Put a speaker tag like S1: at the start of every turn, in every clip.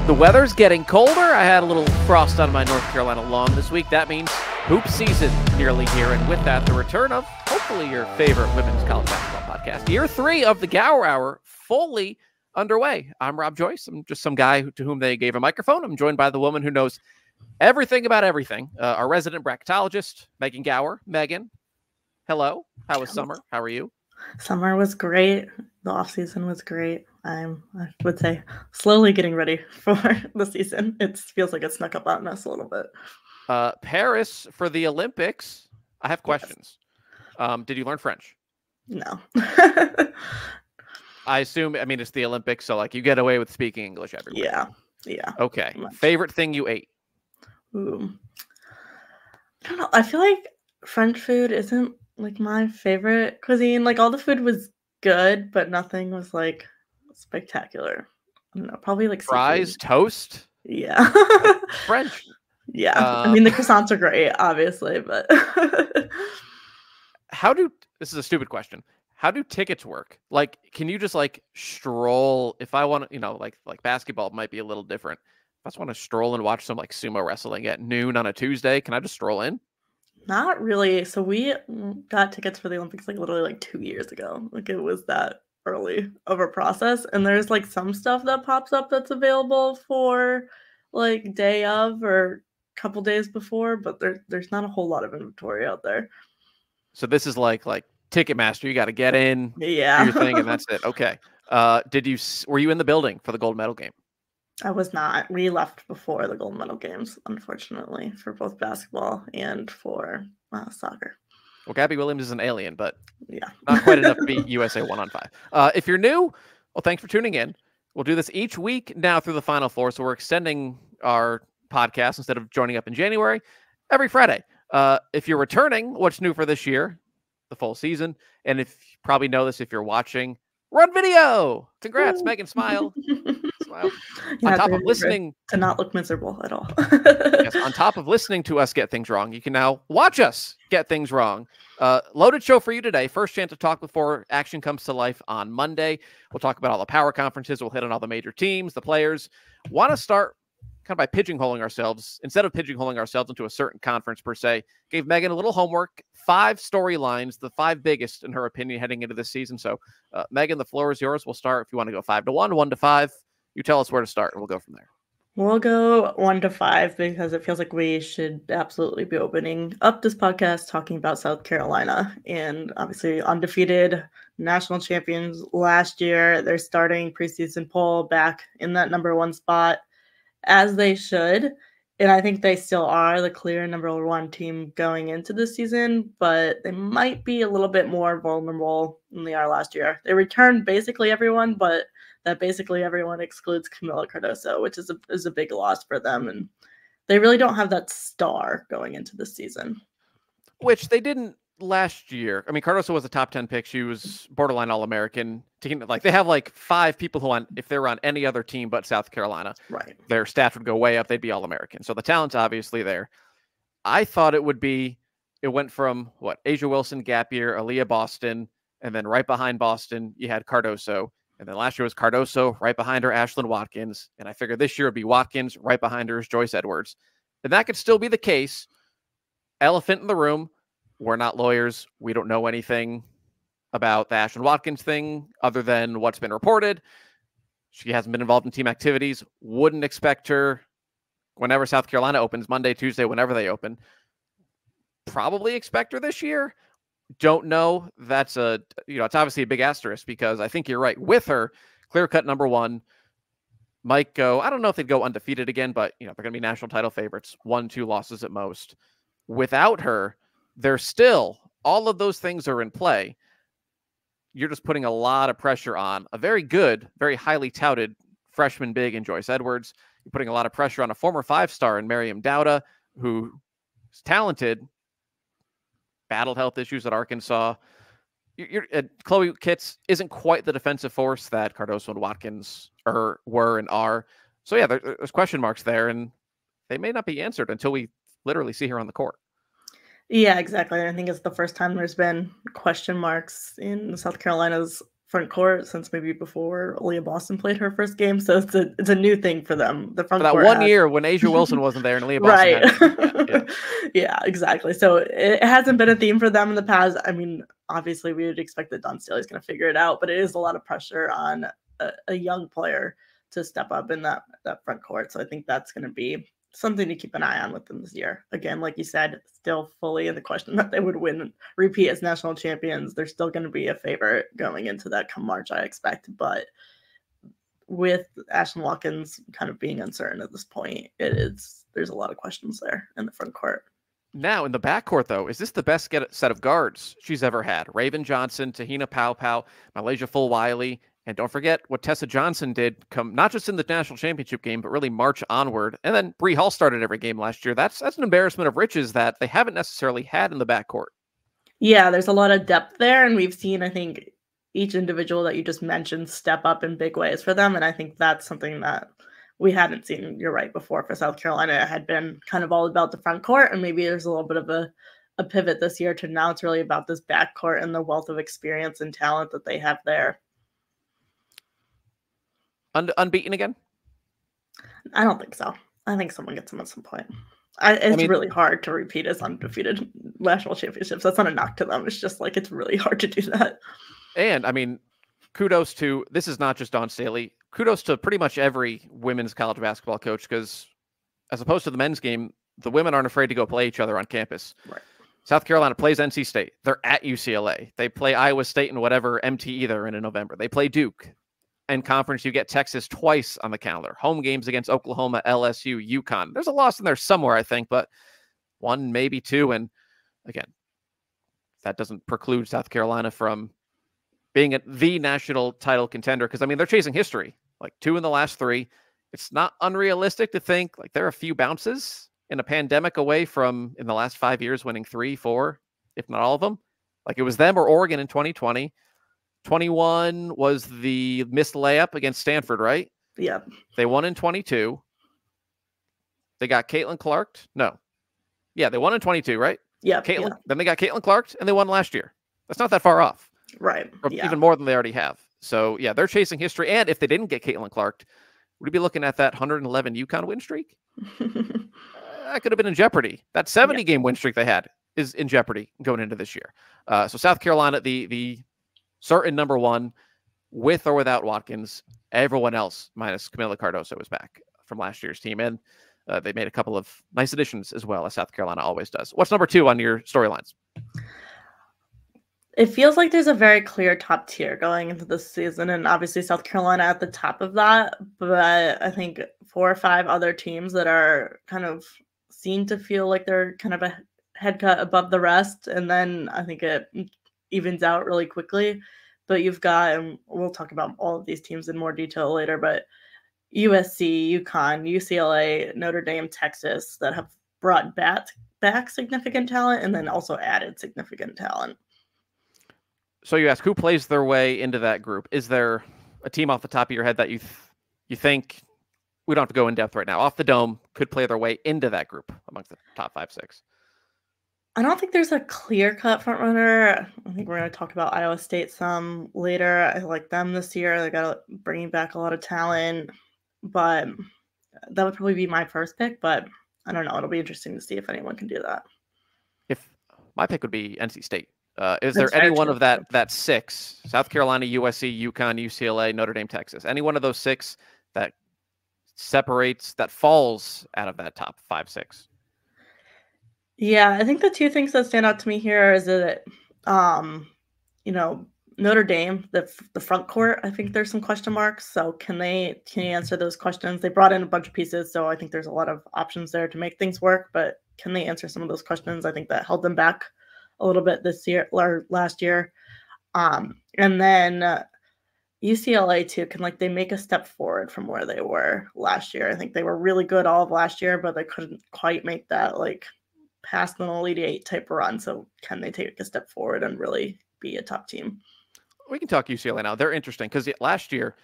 S1: The weather's getting colder. I had a little frost on my North Carolina lawn this week. That means hoop season nearly here. And with that, the return of hopefully your favorite women's college basketball podcast. Year 3 of the Gauer Hour fully underway. I'm Rob Joyce. I'm just some guy to whom they gave a microphone. I'm joined by the woman who knows everything about everything, our resident bracketologist, Megan Gauer. Megan, hello. How was summer? How are you?
S2: Summer was great. The off season was great. I would say slowly getting ready for the season. It feels like it snuck up on us a little bit.
S1: Paris for the Olympics. I have questions. Yes. Did you learn French?
S2: No.
S1: I assume, it's the Olympics, so like you get away with speaking English everywhere.
S2: Yeah.
S1: Okay. Favorite thing you ate?
S2: Ooh. I don't know. I feel like French food isn't like my favorite cuisine. Like all the food was good, but nothing was like spectacular. I don't know. Probably like
S1: fries,
S2: seafood.
S1: Toast.
S2: Yeah.
S1: French.
S2: Yeah. The croissants are great, obviously, but
S1: this is a stupid question. How do tickets work? Like, can you just like stroll? If I want to, like basketball might be a little different. If I just want to stroll and watch some like sumo wrestling at noon on a Tuesday, can I just stroll in?
S2: Not really. So we got tickets for the Olympics like literally like 2 years ago. Like it was that early of a process. And there's like some stuff that pops up that's available for like day of or a couple days before, but there's not a whole lot of inventory out there.
S1: So this is like Ticketmaster. You got to get in, do your thing, and that's it. Okay. Were you in the building for the gold medal game?
S2: I was not. We left before the gold medal games, unfortunately, for both basketball and for soccer.
S1: Well, Gabby Williams is an alien, but
S2: yeah,
S1: not quite enough to beat USA 1-on-5. If you're new, well, thanks for tuning in. We'll do this each week now through the Final Four, so we're extending our podcast instead of joining up in January every Friday. If you're returning, what's new for this year? The full season. And if you probably know this, if you're watching, run video. Congrats, Megan. Smile. Smile.
S2: Yeah,
S1: on top of listening
S2: to not look miserable at all.
S1: Yes, on top of listening to us get things wrong, you can now watch us get things wrong. Loaded show for you today. First chance to talk before action comes to life on Monday. We'll talk about all the power conferences. We'll hit on all the major teams, the players. Want to start kind of by pigeonholing ourselves. Instead of pigeonholing ourselves into a certain conference per se, gave Megan a little homework, 5 storylines, the 5 biggest in her opinion heading into this season. So Megan, the floor is yours. We'll start if you want to go 5-1, 1-5. You tell us where to start and we'll go from there.
S2: We'll go 1-5 because it feels like we should absolutely be opening up this podcast talking about South Carolina and obviously undefeated national champions last year. They're starting preseason poll back in that #1 spot, as they should. And I think they still are the clear #1 team going into this season, but they might be a little bit more vulnerable than they are last year. They returned basically everyone, but that basically everyone excludes Camila Cardoso, which is a big loss for them. And they really don't have that star going into this season.
S1: Which they didn't last year. Cardoso was a top 10 pick. She was borderline All-American. Like they have like 5 people who if they were on any other team but South Carolina,
S2: right,
S1: their stats would go way up. They'd be All-American. So the talent's obviously there. I thought it went from Asia Wilson, gap year, Aaliyah Boston, and then right behind Boston, you had Cardoso. And then last year was Cardoso, right behind her, Ashlyn Watkins. And I figured this year would be Watkins, right behind her is Joyce Edwards. And that could still be the case. Elephant in the room. We're not lawyers. We don't know anything about the Ashlyn Watkins thing other than what's been reported. She hasn't been involved in team activities. Wouldn't expect her whenever South Carolina opens, Monday, Tuesday, whenever they open. Probably expect her this year. Don't know. That's it's obviously a big asterisk because I think you're right. With her, clear-cut #1, might go, I don't know if they'd go undefeated again, but they're going to be national title favorites, 1-2 losses at most. Without her, they're still, all of those things are in play. You're just putting a lot of pressure on a very good, very highly touted freshman big in Joyce Edwards. You're putting a lot of pressure on a former 5-star in Miriam Dowda, who is talented, battled health issues at Arkansas. Chloe Kitts isn't quite the defensive force that Cardoso and Watkins were and are. So yeah, there's question marks there, and they may not be answered until we literally see her on the court.
S2: Yeah, exactly. I think it's the first time there's been question marks in South Carolina's front court since maybe before Aaliyah Boston played her first game. So it's a new thing for them. The front
S1: For that
S2: court
S1: one
S2: has,
S1: year when Asia Wilson wasn't there and Aaliyah Boston
S2: right.
S1: hadn't played yet. Yeah.
S2: Yeah, exactly. So it hasn't been a theme for them in the past. I mean, obviously we would expect that Don Staley's going to figure it out, but it is a lot of pressure on a young player to step up in that front court. So I think that's going to be something to keep an eye on with them this year. Again, like you said, still fully in the question that they would repeat as national champions. They're still going to be a favorite going into that come March, I expect. But with Ashton Watkins kind of being uncertain at this point, there's a lot of questions there in the front court.
S1: Now, in the backcourt, though, is this the best set of guards she's ever had? Raven Johnson, Tahina Pau, Malaysia Fulwiley, and don't forget what Tessa Johnson did come not just in the national championship game, but really March onward. And then Bree Hall started every game last year. That's an embarrassment of riches that they haven't necessarily had in the backcourt.
S2: Yeah, there's a lot of depth there, and we've seen, I think, each individual that you just mentioned step up in big ways for them, and I think that's something that we hadn't seen, you're right, before for South Carolina. It had been kind of all about the front court, and maybe there's a little bit of a pivot this year to now it's really about this backcourt and the wealth of experience and talent that they have there.
S1: Unbeaten again?
S2: I don't think so. I think someone gets them at some point. It's really hard to repeat as undefeated national championships. That's not a knock to them. It's just like it's really hard to do that.
S1: And I mean, kudos to, this is not just Dawn Staley, kudos to pretty much every women's college basketball coach, because as opposed to the men's game, the women aren't afraid to go play each other on campus.
S2: Right.
S1: South Carolina plays NC State. They're at UCLA. They play Iowa State and whatever MTE they're in November. They play Duke. And conference, you get Texas twice on the calendar. Home games against Oklahoma, LSU, UConn. There's a loss in there somewhere, I think, but one, maybe two. And again, that doesn't preclude South Carolina from being the national title contender, because, I mean, they're chasing history. Like 2 in the last 3. It's not unrealistic to think like there are a few bounces in a pandemic away from, in the last 5 years, winning 3, 4, if not all of them. Like it was them or Oregon in 2020. 21 was the missed layup against Stanford, right?
S2: Yeah.
S1: They won in 22. They got Caitlin Clark. No. Yeah, they won in 22, right?
S2: Yeah.
S1: Caitlin. Yeah. Then they got Caitlin Clark, and they won last year. That's not that far off.
S2: Right. Yeah.
S1: Even more than they already have. So, yeah, they're chasing history. And if they didn't get Caitlin Clark, would we be looking at that 111 UConn win streak? That could have been in jeopardy. That 70-game win streak they had is in jeopardy going into this year. So South Carolina, the certain number one, with or without Watkins. Everyone else, minus Camila Cardoso, is back from last year's team. And they made a couple of nice additions as well, as South Carolina always does. What's number 2 on your storylines?
S2: It feels like there's a very clear top tier going into this season, and obviously South Carolina at the top of that. But I think 4 or 5 other teams that are kind of seem to feel like they're kind of a head cut above the rest. And then I think it evens out really quickly. But you've got, and we'll talk about all of these teams in more detail later, but USC, UConn, UCLA, Notre Dame, Texas that have brought back significant talent and then also added significant talent.
S1: So you ask, who plays their way into that group? Is there a team off the top of your head that you think, we don't have to go in depth right now, off the dome, could play their way into that group amongst the top 5, 6?
S2: I don't think there's a clear-cut front runner. I think we're going to talk about Iowa State some later. I like them this year. They got bringing back a lot of talent, but that would probably be my first pick. But I don't know. It'll be interesting to see if anyone can do that.
S1: If my pick would be NC State. Is there any one of that 6, South Carolina, USC, UConn, UCLA, Notre Dame, Texas, any one of those 6 that separates, that falls out of that top 5, 6?
S2: Yeah, I think the 2 things that stand out to me here is that, Notre Dame, the front court, I think there's some question marks. So can you answer those questions? They brought in a bunch of pieces, so I think there's a lot of options there to make things work. But can they answer some of those questions? I think that held them back a little bit this year or last year. And then UCLA too, can they make a step forward from where they were last year? I think they were really good all of last year, but they couldn't quite make that past an Elite 8 type run. So can they take a step forward and really be a top team?
S1: We can talk UCLA now. They're interesting because last year,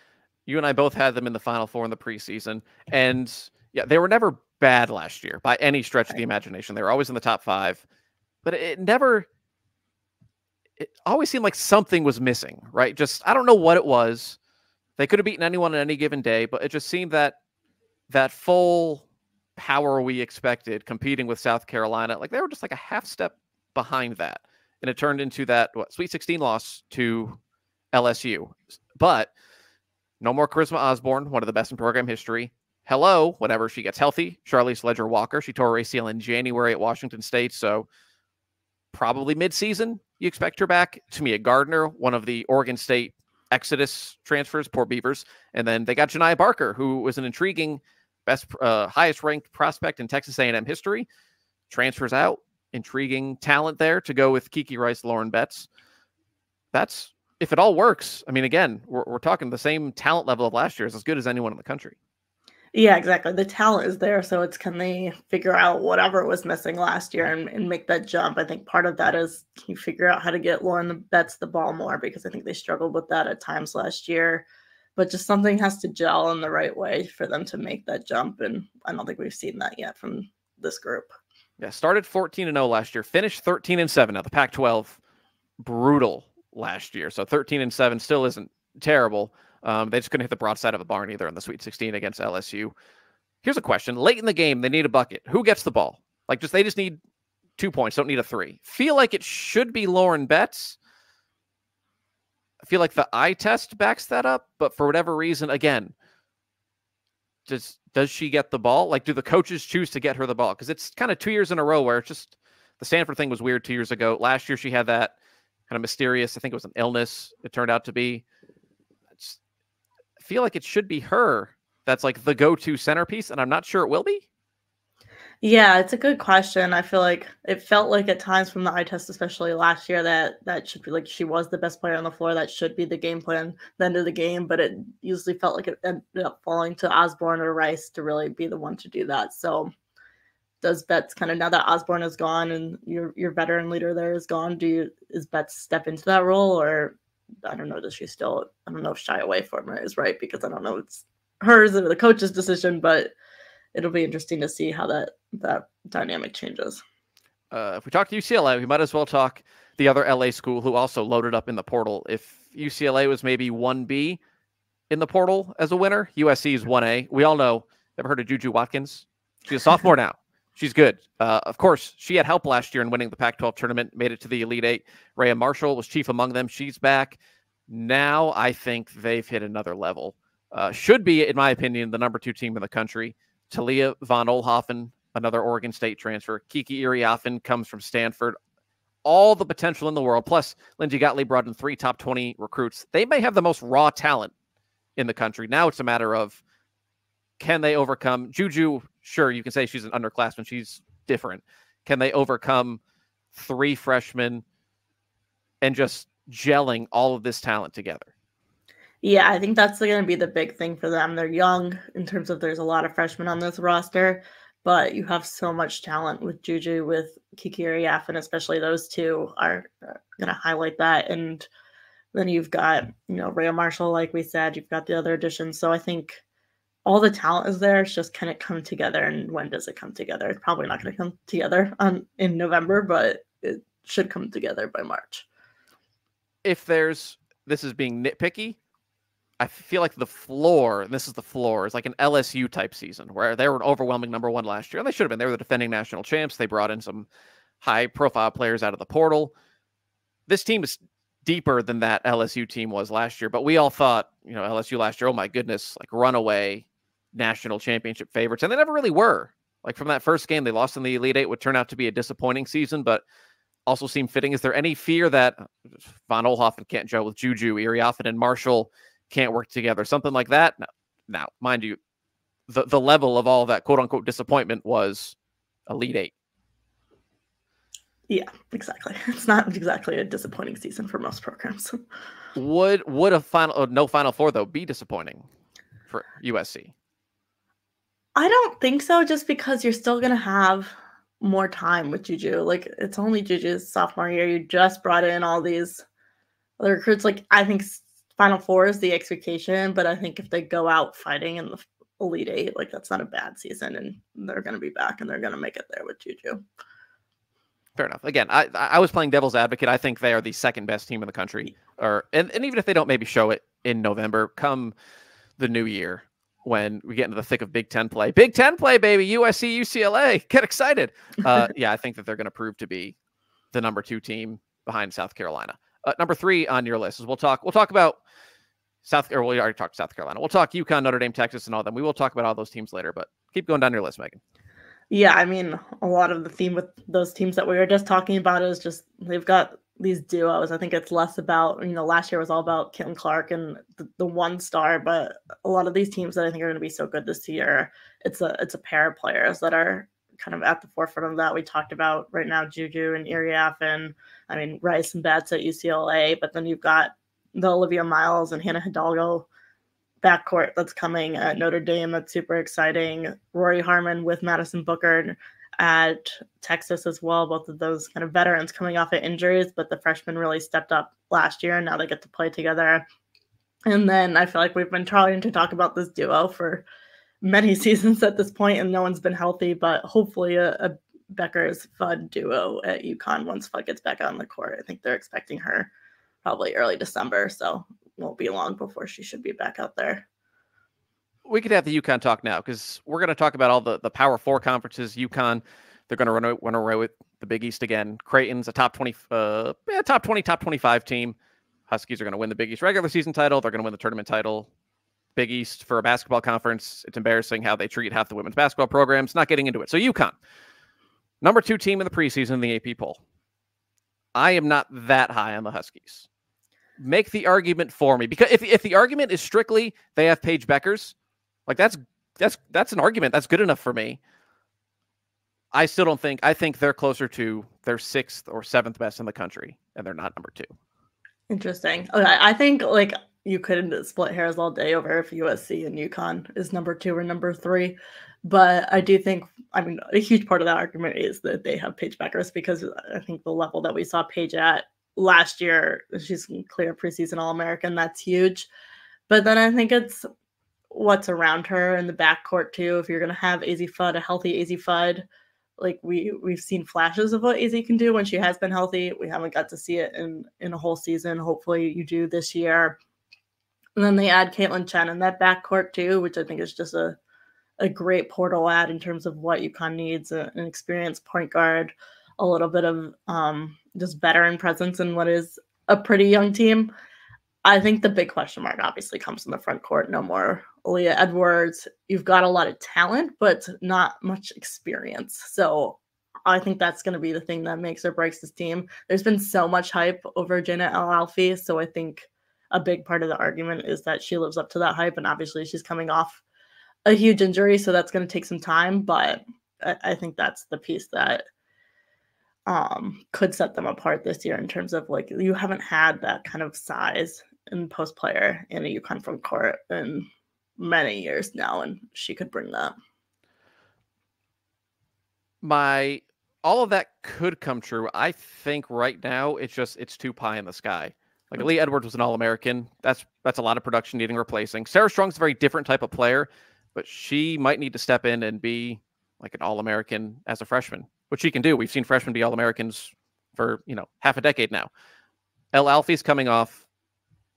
S1: you and I both had them in the Final Four in the preseason. And yeah, they were never bad last year by any stretch of the imagination. They were always in the top 5. But it it always seemed like something was missing, right? Just, I don't know what it was. They could have beaten anyone on any given day, but it just seemed that full power we expected competing with South Carolina, like they were just like a half step behind that. And it turned into that Sweet 16 loss to LSU. But no more Charisma Osborne, one of the best in program history. Hello, whenever she gets healthy, Charlize Ledger-Walker. She tore her ACL in January at Washington State, so probably midseason you expect her back. Tamia Gardner, one of the Oregon State Exodus transfers, poor Beavers. And then they got Janiah Barker, who was an intriguing, highest ranked prospect in Texas A&M history. Transfers out, intriguing talent there to go with Kiki Rice, Lauren Betts. That's, if it all works, I mean, again, we're talking the same talent level of last year is as good as anyone in the country.
S2: Yeah, exactly. The talent is there. So it's, can they figure out whatever was missing last year and make that jump? I think part of that is, can you figure out how to get Lauren Betts the ball more? Because I think they struggled with that at times last year. But just something has to gel in the right way for them to make that jump. And I don't think we've seen that yet from this group.
S1: Yeah, started 14-0 last year, finished 13-7. Now the Pac-12, brutal last year. So 13-7 still isn't terrible. They just couldn't hit the broadside of a barn either in the Sweet 16 against LSU. Here's a question. Late in the game, they need a bucket. Who gets the ball? Like, they just need 2 points, don't need a 3. Feel like it should be Lauren Betts. I feel like the eye test backs that up, but for whatever reason, again, does she get the ball? Like, do the coaches choose to get her the ball? Because it's kind of 2 years in a row where it's just, the Stanford thing was weird 2 years ago. Last year, she had that kind of mysterious, I think it was an illness, it turned out to be. I feel like it should be her that's like the go-to centerpiece, and I'm not sure it will be.
S2: Yeah, it's a good question. I feel like it felt like at times from the eye test, especially last year, that should be like she was the best player on the floor. That should be the game plan, the end of the game. But it usually felt like it ended up falling to Osborne or Rice to really be the one to do that. So does Betts, kind of now that Osborne is gone and your veteran leader there is gone, is Betts step into that role, or I don't know, does she still, I don't know if shy away from it is right, because I don't know it's hers or the coach's decision, but it'll be interesting to see how that dynamic changes.
S1: If we talk to UCLA, we might as well talk the other LA school who also loaded up in the portal. If UCLA was maybe 1B in the portal as a winner, USC is 1A. We all know, ever heard of Juju Watkins? She's a sophomore now. She's good. Of course, she had help last year in winning the Pac-12 tournament, made it to the Elite Eight. Rhea Marshall was chief among them. She's back. Now I think they've hit another level. Should be, in my opinion, the number 2 team in the country. Talia von Oelhoffen, another Oregon State transfer. Kiki Iriafen comes from Stanford. All the potential in the world. Plus, Lindsey Gottlieb brought in 3 top 20 recruits. They may have the most raw talent in the country. Now it's a matter of, can they overcome Juju? Sure, you can say she's an underclassman. She's different. Can they overcome 3 freshmen and just gelling all of this talent together?
S2: Yeah, I think that's going to be the big thing for them. They're young in terms of, there's a lot of freshmen on this roster, but you have so much talent with Juju, with Kiki Iriafen, especially those two are going to highlight that. And then you've got, Rhea Marshall, like we said, you've got the other additions. So I think all the talent is there. It's just, can it come together, and when does it come together? It's probably not going to come together in November, but it should come together by March.
S1: This is being nitpicky, I feel like the floor, and this is the floor, is like an LSU type season where they were an overwhelming number 1 last year. And they should have been. They were the defending national champs. They brought in some high profile players out of the portal. This team is deeper than that LSU team was last year, but we all thought, LSU last year, oh my goodness, like runaway national championship favorites. And they never really were. Like from that first game, they lost in the Elite Eight, would turn out to be a disappointing season, but also seemed fitting. Is there any fear that von Oelhoffen can't gel with Juju, Iriafen, and Marshall can't work together, something like that? No. Now, mind you, the level of all that quote-unquote disappointment was Elite Eight.
S2: Yeah, exactly. It's not exactly a disappointing season for most programs.
S1: Would a no Final Four, though, be disappointing for USC?
S2: I don't think so, just because you're still going to have more time with Juju. Like, it's only Juju's sophomore year. You just brought in all these other recruits. Like, I think Final Four is the expectation, but I think if they go out fighting in the Elite Eight, like, that's not a bad season, and they're going to be back and they're going to make it there with Juju.
S1: Fair enough. Again, I was playing devil's advocate. I think they are the second best team in the country. And even if they don't maybe show it in November, come the new year when we get into the thick of Big Ten play. Big Ten play, baby. USC, UCLA. Get excited. Yeah, I think that they're going to prove to be the number 2 team behind South Carolina. Number 3 on your list is we'll talk about we already talked South Carolina. We'll talk UConn, Notre Dame, Texas, and all them. We will talk about all those teams later, but keep going down your list, Megan.
S2: Yeah, I mean, a lot of the theme with those teams that we were just talking about is just they've got these duos. I think it's less about, last year was all about Caitlin Clark and the one star, but a lot of these teams that I think are going to be so good this year, it's a pair of players that are kind of at the forefront of that. We talked about right now Juju and Iriafen, I mean, Rice and Betts at UCLA, but then you've got the Olivia Miles and Hannah Hidalgo backcourt that's coming at Notre Dame. That's super exciting. Rory Harmon with Madison Booker at Texas as well. Both of those kind of veterans coming off of injuries, but the freshmen really stepped up last year and now they get to play together. And then I feel like we've been trying to talk about this duo for many seasons at this point and no one's been healthy, but hopefully a Becker's Fudd duo at UConn once Fudd gets back on the court. I think they're expecting her probably early December, so won't be long before she should be back out there.
S1: We could have the UConn talk now because we're going to talk about all the Power 4 conferences. UConn, they're going to run away with the Big East again. Creighton's a top 20, top 25 team. Huskies are going to win the Big East regular season title. They're going to win the tournament title. Big East for a basketball conference. It's embarrassing how they treat half the women's basketball programs. Not getting into it. So UConn, number 2 team in the preseason in the AP poll. I am not that high on the Huskies. Make the argument for me, because if the argument is strictly they have Paige Beckers, like that's an argument that's good enough for me. I still don't think. I think they're closer to their 6th or 7th best in the country, and they're not number 2.
S2: Interesting. Okay, I think like you could split hairs all day over if USC and UConn is number 2 or number 3, but I do think, I mean, a huge part of that argument is that they have Paige Beckers, because I think the level that we saw Paige at last year, she's clear preseason All-American. That's huge. But then I think it's what's around her in the backcourt too. If you're going to have AZ Fudd, a healthy AZ Fudd, like we've seen flashes of what AZ can do when she has been healthy. We haven't got to see it in a whole season. Hopefully you do this year. And then they add Caitlin Chen in that backcourt too, which I think is just a great portal add in terms of what UConn needs, an experienced point guard, a little bit of just veteran presence in what is a pretty young team. I think the big question mark obviously comes in the front court. No more Aaliyah Edwards. You've got a lot of talent, but not much experience. So I think that's going to be the thing that makes or breaks this team. There's been so much hype over Jenna El-Alfi, so I think a big part of the argument is that she lives up to that hype, and obviously she's coming off a huge injury, so that's going to take some time, but I think that's the piece that could set them apart this year in terms of, like, you haven't had that kind of size and post player in a UConn front court in many years now, and she could bring that.
S1: All of that could come true. I think right now it's too pie in the sky. Like, Aaliyah Edwards was an All-American. That's a lot of production needing replacing. Sarah Strong's a very different type of player, but she might need to step in and be like an All-American as a freshman, which she can do. We've seen freshmen be All-Americans for, half a decade now. El-Alfi's coming off,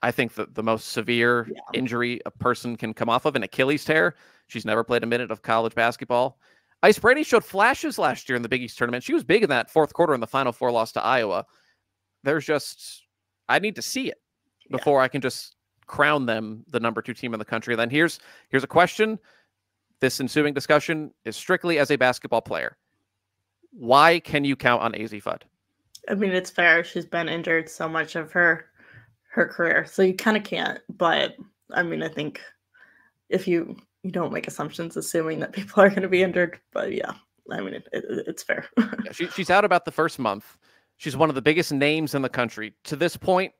S1: I think, the most severe injury a person can come off of, an Achilles tear. She's never played a minute of college basketball. Ice Brady showed flashes last year in the Big East tournament. She was big in that fourth quarter in the Final Four loss to Iowa. I need to see it before I can just crown them the number 2 team in the country. And then here's a question. This ensuing discussion is strictly as a basketball player. Why can you count on AZ Fudd?
S2: I mean, it's fair. She's been injured so much of her career, so you kind of can't. But I mean, I think if you don't make assumptions assuming that people are going to be injured, but yeah, I mean, it's fair.
S1: She's out about the first month. She's one of the biggest names in the country. To this point,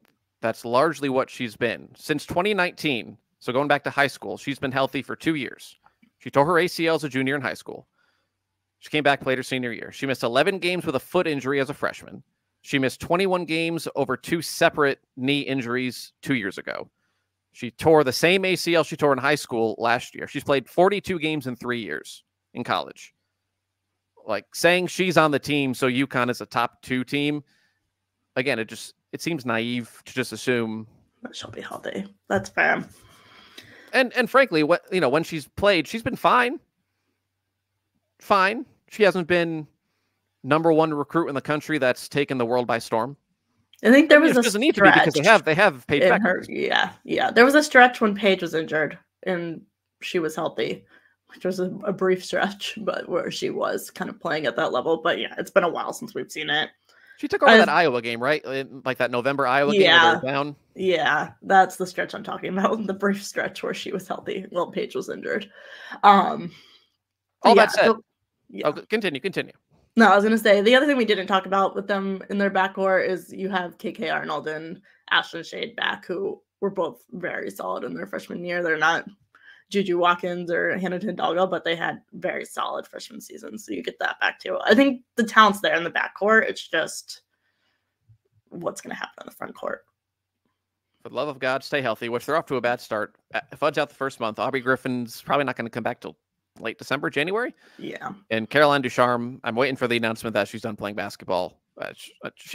S1: that's largely what she's been. Since 2019, so going back to high school, she's been healthy for 2 years. She tore her ACL as a junior in high school. She came back, played her senior year. She missed 11 games with a foot injury as a freshman. She missed 21 games over 2 separate knee injuries 2 years ago. She tore the same ACL she tore in high school last year. She's played 42 games in 3 years in college. Like saying she's on the team, so UConn is a top 2 team. Again, it seems naive to just assume
S2: that she'll be healthy. That's fair.
S1: And frankly, when she's played, she's been fine. Fine. She hasn't been number 1 recruit in the country that's taken the world by storm.
S2: I think there was
S1: a doesn't need to be because they have Paige Beckers.
S2: Yeah. There was a stretch when Paige was injured and she was healthy, which was a brief stretch, but where she was kind of playing at that level. But yeah, it's been a while since we've seen it.
S1: She took over that Iowa game, right? Like that November Iowa game where they were down.
S2: Yeah, that's the stretch I'm talking about. The brief stretch where she was healthy while Paige was injured. All
S1: that said, continue.
S2: No, I was going to say, the other thing we didn't talk about with them in their backcourt is you have KK Arnold and Ashlyn Shade back, who were both very solid in their freshman year. They're not Juju Watkins or Hannah Hidalgo, but they had very solid freshman seasons. So you get that back too. I think the talent's there in the backcourt. It's just what's going to happen in the front court.
S1: For the love of God, stay healthy, which they're off to a bad start. Fudge out the first month. Aubrey Griffin's probably not going to come back till late December, January.
S2: Yeah.
S1: And Caroline Ducharme, I'm waiting for the announcement that she's done playing basketball.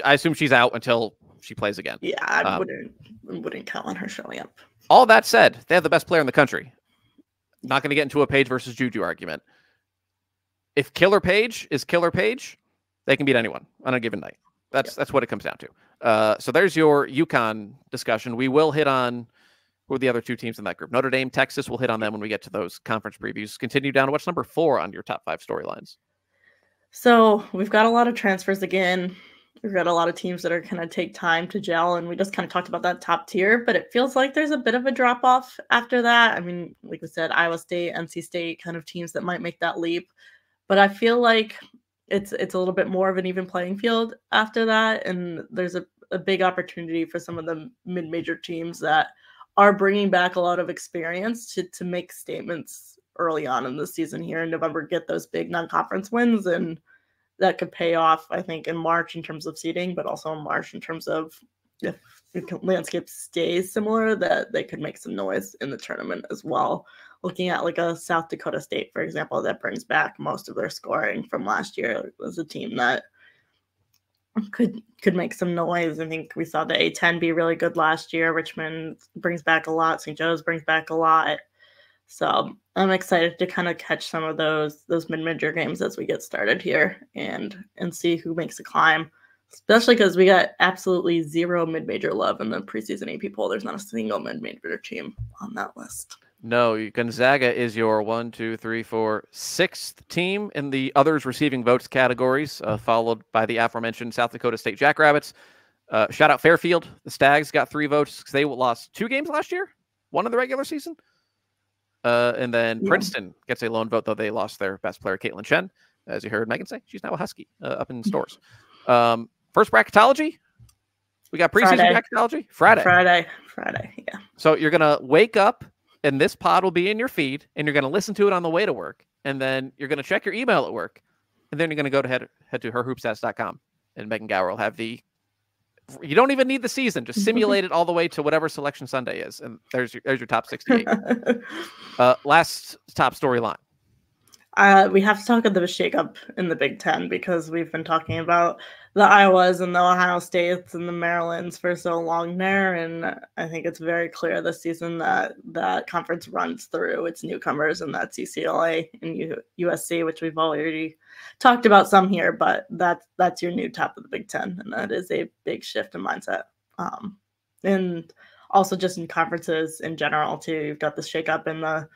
S1: I assume she's out until she plays again.
S2: Yeah, I wouldn't count on her showing up.
S1: All that said, they have the best player in the country. Not going to get into a Paige versus Juju argument. If Killer Paige is Killer Paige, they can beat anyone on a given night. That's what it comes down to. So there's your UConn discussion. We will hit on who are the other 2 teams in that group. Notre Dame, Texas, we'll hit on them when we get to those conference previews. Continue down to what's number 4 on your top 5 storylines.
S2: So we've got a lot of transfers again. We've got a lot of teams that are going to take time to gel, and we just kind of talked about that top tier, but it feels like there's a bit of a drop-off after that. I mean, like we said, Iowa State, NC State, kind of teams that might make that leap, but I feel like it's a little bit more of an even playing field after that, and there's a big opportunity for some of the mid-major teams that are bringing back a lot of experience to make statements early on in the season here in November, get those big non-conference wins, and that could pay off, I think, in March in terms of seeding, but also in March in terms of if the landscape stays similar, that they could make some noise in the tournament as well. Looking at like a South Dakota State, for example, that brings back most of their scoring from last year. It was a team that could make some noise. I think we saw the A10 be really good last year. Richmond brings back a lot. St. Joe's brings back a lot. So I'm excited to kind of catch some of those mid-major games as we get started here and see who makes a climb, especially because we got absolutely zero mid-major love in the preseason AP poll. There's not a single mid-major team on that list.
S1: No, Gonzaga is your 6th team in the others receiving votes categories, followed by the aforementioned South Dakota State Jackrabbits. Shout out Fairfield. The Stags got 3 votes because they lost 2 games last year, 1 in the regular season. And then Princeton gets a lone vote, though they lost their best player, Caitlin Chen. As you heard Megan say, she's now a Husky up in stores. First bracketology. We got preseason bracketology Friday. Yeah. So you're going to wake up and this pod will be in your feed and you're going to listen to it on the way to work. And then you're going to check your email at work. And then you're going to go to head to herhoopstats.com and Megan Gauer will have you don't even need the season. Just simulate it all the way to whatever Selection Sunday is. And there's your top 68. Last top storyline.
S2: We have to talk about the shakeup in the Big Ten because we've been talking about the Iowas and the Ohio States and the Marylands for so long there. And I think it's very clear this season that that conference runs through its newcomers, and that's UCLA and USC, which we've already talked about some here, but that's your new top of the Big Ten. And that is a big shift in mindset. And also just in conferences in general, too, you've got the shakeup in the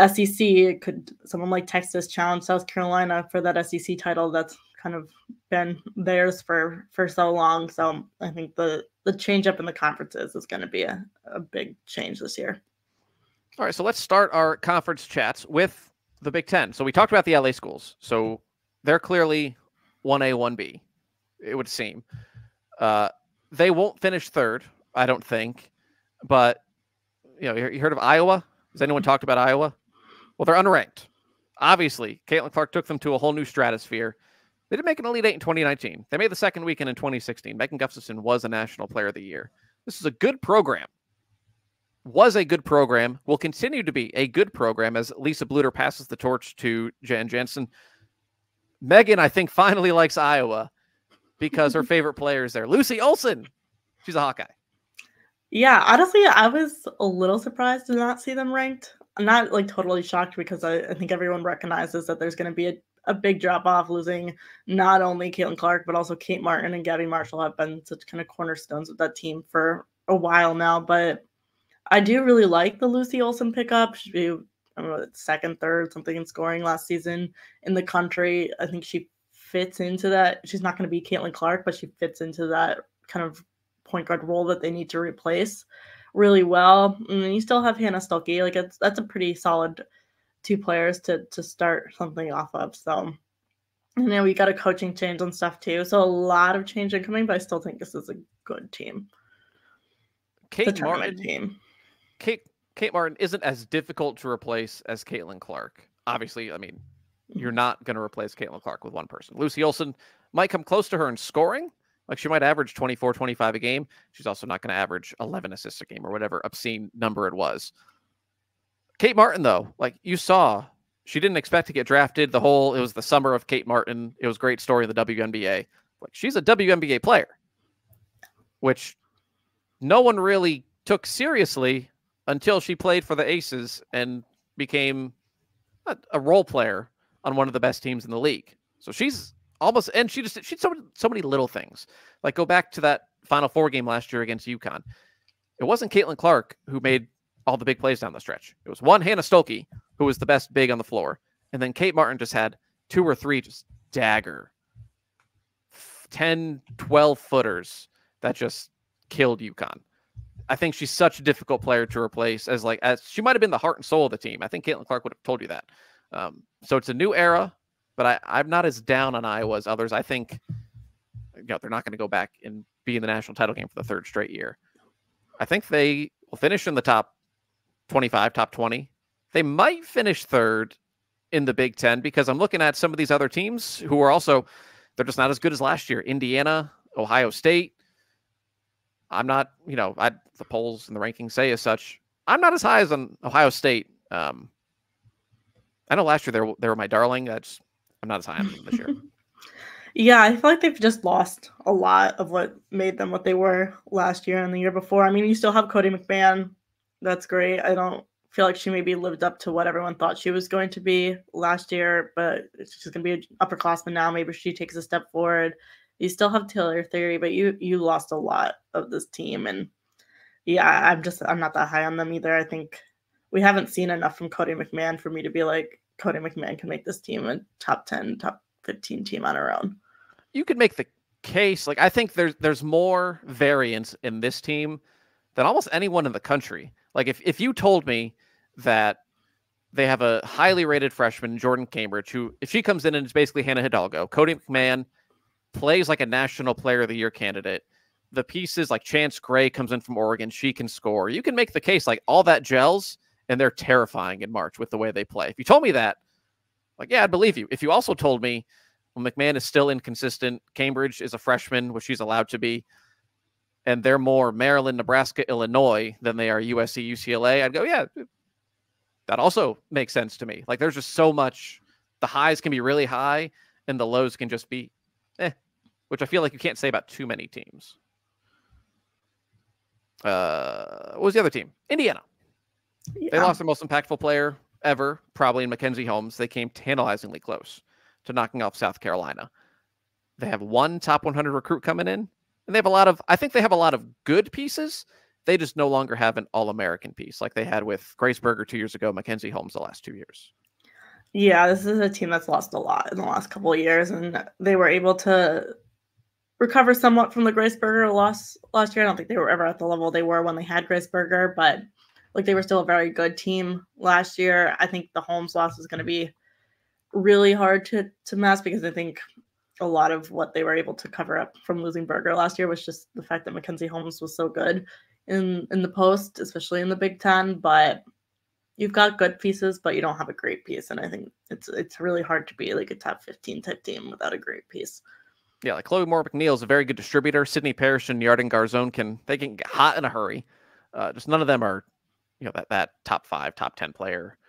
S2: SEC. Could someone like Texas challenge South Carolina for that SEC title that's kind of been theirs for so long? So I think the change up in the conferences is going to be a big change this year.
S1: All right, so let's start our conference chats with the Big Ten. So we talked about the LA schools. So they're clearly 1A, 1B, it would seem. They won't finish third, I don't think. But, you heard of Iowa? Has anyone talked about Iowa? Well, they're unranked. Obviously, Caitlin Clark took them to a whole new stratosphere. They did make an Elite Eight in 2019. They made the second weekend in 2016. Megan Gustafson was a National Player of the Year. This is a good program. Was a good program. Will continue to be a good program as Lisa Bluter passes the torch to Jan Jensen. Megan, I think, finally likes Iowa because her favorite player is there. Lucy Olson. She's a Hawkeye.
S2: Yeah, honestly, I was a little surprised to not see them ranked. I'm not like totally shocked because I think everyone recognizes that there's going to be a big drop off, losing not only Caitlin Clark, but also Kate Martin and Gabby Marshall have been such kind of cornerstones of that team for a while now. But I do really like the Lucy Olson pickup. She'd be, I don't know, second, third, something in scoring last season in the country. I think she fits into that. She's not going to be Caitlin Clark, but she fits into that kind of point guard role that they need to replace really well. And then you still have Hannah Stuelke. Like that's a pretty solid two players to start something off of. So we got a coaching change and stuff too. So a lot of change incoming, but I still think this is a good team.
S1: Kate Martin isn't as difficult to replace as Caitlin Clark. Obviously, I mean, you're not going to replace Caitlin Clark with one person. Lucy Olson might come close to her in scoring. Like she might average 24, 25 a game. She's also not going to average 11 assists a game or whatever obscene number it was. Kate Martin, though, like you saw, she didn't expect to get drafted. It was the summer of Kate Martin. It was a great story in the WNBA. Like she's a WNBA player, which no one really took seriously until she played for the Aces and became a role player on one of the best teams in the league. So she's almost, and she's so many little things. Like go back to that Final Four game last year against UConn. It wasn't Caitlin Clark who made all the big plays down the stretch. It was one Hannah Stuelke who was the best big on the floor. And then Kate Martin just had 2 or 3 just dagger 10, 12 footers that just killed UConn. I think she's such a difficult player to replace as she might have been the heart and soul of the team. I think Caitlin Clark would have told you that. So it's a new era, but I'm not as down on Iowa as others. I think they're not going to go back and be in the national title game for the 3rd straight year. I think they will finish in the top 25, top 20. They might finish 3rd in the Big Ten because I'm looking at some of these other teams who are also, they're just not as good as last year. Indiana, Ohio State. I'm not, the polls and the rankings say as such. I'm not as high as on Ohio State. I know last year they were my darling. I'm not as high on them this year.
S2: Yeah, I feel like they've just lost a lot of what made them what they were last year and the year before. I mean, you still have Cody McMahon. That's great. I don't feel like she maybe lived up to what everyone thought she was going to be last year, but she's going to be an upperclassman now. Maybe she takes a step forward. You still have Taylor Theory, but you lost a lot of this team. And yeah, I'm not that high on them either. I think we haven't seen enough from Cody McMahon for me to be like, Cody McMahon can make this team a top 10, top 15 team on her own.
S1: You could make the case. Like, I think there's more variance in this team than almost anyone in the country. Like, if you told me that they have a highly rated freshman, Jordan Cambridge, who, if she comes in and is basically Hannah Hidalgo, Cody McMahon plays like a National Player of the Year candidate. The pieces like Chance Gray comes in from Oregon. She can score. You can make the case like all that gels, and they're terrifying in March with the way they play. If you told me that, like, yeah, I'd believe you. If you also told me, well, McMahon is still inconsistent, Cambridge is a freshman, which she's allowed to be, and they're more Maryland, Nebraska, Illinois than they are USC, UCLA, I'd go, yeah, that also makes sense to me. Like, there's just so much. The highs can be really high, and the lows can just be which I feel like you can't say about too many teams. What was the other team? Indiana. Yeah. They lost their most impactful player ever, probably in Mackenzie Holmes. They came tantalizingly close to knocking off South Carolina. They have one top 100 recruit coming in, and they have I think they have a lot of good pieces. They just no longer have an All-American piece like they had with Grace Berger 2 years ago, Mackenzie Holmes the last 2 years.
S2: Yeah, this is a team that's lost a lot in the last couple of years, and they were able to recover somewhat from the Grace Berger loss last year. I don't think they were ever at the level they were when they had Grace Berger, but like they were still a very good team last year. I think the Holmes loss is going to be really hard to mask because I think a lot of what they were able to cover up from losing Berger last year was just the fact that Mackenzie Holmes was so good in the post, especially in the Big Ten. But you've got good pieces, but you don't have a great piece. And I think it's really hard to be like a top 15 type team without a great piece.
S1: Yeah, like Chloe Moore McNeil is a very good distributor. Sydney Parrish and Yarden Garzone can get hot in a hurry. Just none of them are, that top 5, top 10 player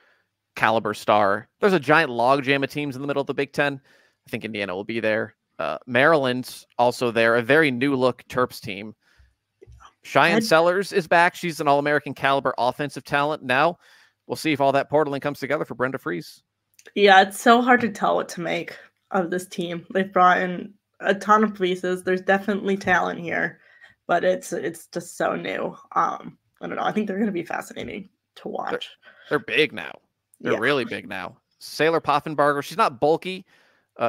S1: caliber star. There's a giant logjam of teams in the middle of the Big Ten. I think Indiana will be there. Maryland's also there, a very new look Terps team. Cheyenne Sellers is back. She's an All-American caliber offensive talent. Now we'll see if all that portaling comes together for Brenda Fries.
S2: Yeah, it's so hard to tell what to make of this team. They've brought in a ton of pieces. There's definitely talent here, but it's just so new. I don't know. I think they're going to be fascinating to watch.
S1: They're big now. They're really big now. Sailor Poffenbarger, she's not bulky.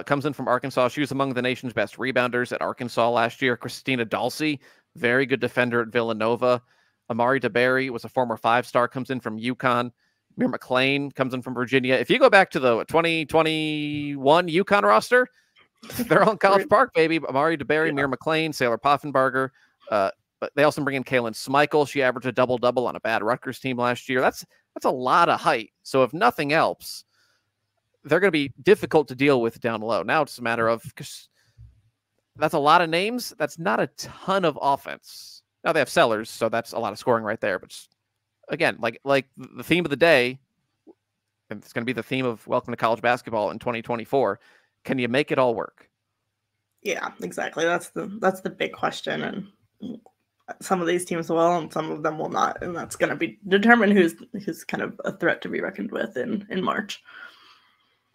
S1: Comes in from Arkansas. She was among the nation's best rebounders at Arkansas last year. Christina Dalsey, very good defender at Villanova. Amari DeBerry was a former 5-star, comes in from UConn. Mir McLean comes in from Virginia. If you go back to the 2021 UConn roster, they're on College Park, baby. Amari DeBerry, Mir McLean, Sailor Poffenbarger. But they also bring in Kaylin Schmeichel. She averaged a double-double on a bad Rutgers team last year. That's a lot of height. So if nothing else, they're going to be difficult to deal with down low. Now it's a matter of, because that's a lot of names. That's not a ton of offense. Now they have Sellers, so that's a lot of scoring right there. But just, again, like the theme of the day, and it's going to be the theme of Welcome to College Basketball in 2024. Can you make it all work?
S2: Yeah, exactly. That's the big question. And some of these teams will, and some of them will not. And that's going to be determine who's kind of a threat to be reckoned with in March.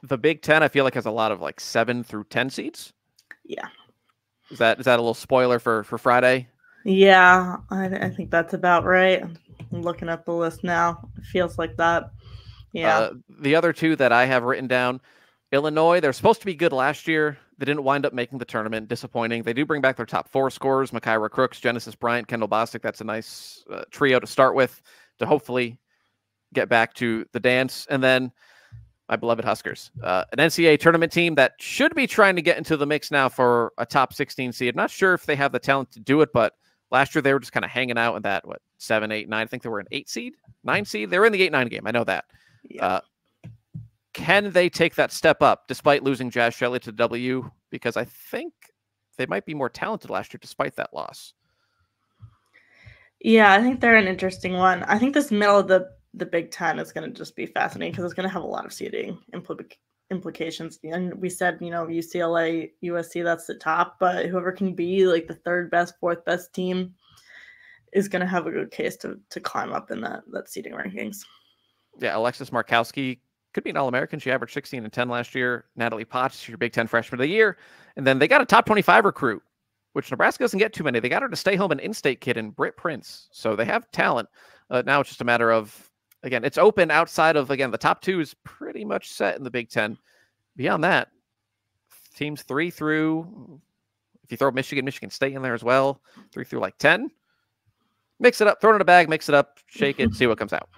S1: The Big Ten, I feel like, has a lot of like 7 through 10 seeds.
S2: Yeah.
S1: Is that a little spoiler for Friday?
S2: Yeah, I think that's about right. I'm looking at the list now. It feels like that. Yeah.
S1: The other two that I have written down, Illinois, they're supposed to be good last year. They didn't wind up making the tournament. Disappointing. They do bring back their top 4 scorers, Makaira Crooks, Genesis Bryant, Kendall Bostic. That's a nice trio to start with to hopefully get back to the dance. And then my beloved Huskers, an NCAA tournament team that should be trying to get into the mix now for a top 16 seed. Not sure if they have the talent to do it, but last year they were just kind of hanging out in that, 7, 8, 9. I think they were an 8 seed, 9 seed. They were in the 8-9 game. I know that. Yeah. Can they take that step up despite losing Jazz Shelley to W? Because I think they might be more talented last year despite that loss.
S2: Yeah, I think they're an interesting one. I think this middle of the Big Ten is going to just be fascinating because it's going to have a lot of seeding implications. And we said, UCLA, USC, that's the top, but whoever can be like the 3rd best, 4th best team is going to have a good case to climb up in that seeding rankings.
S1: Yeah, Alexis Markowski could be an All-American. She averaged 16 and 10 last year. Natalie Potts, your Big Ten Freshman of the Year. And then they got a top 25 recruit, which Nebraska doesn't get too many. They got her to stay home, an in-state kid in Britt Prince. So they have talent. Now it's just a matter of, again, it's open outside of, again, the top 2 is pretty much set in the Big Ten. Beyond that, teams 3 through, if you throw Michigan State in there as well, 3 through like 10, mix it up, throw it in a bag, mix it up, shake it, see what comes out.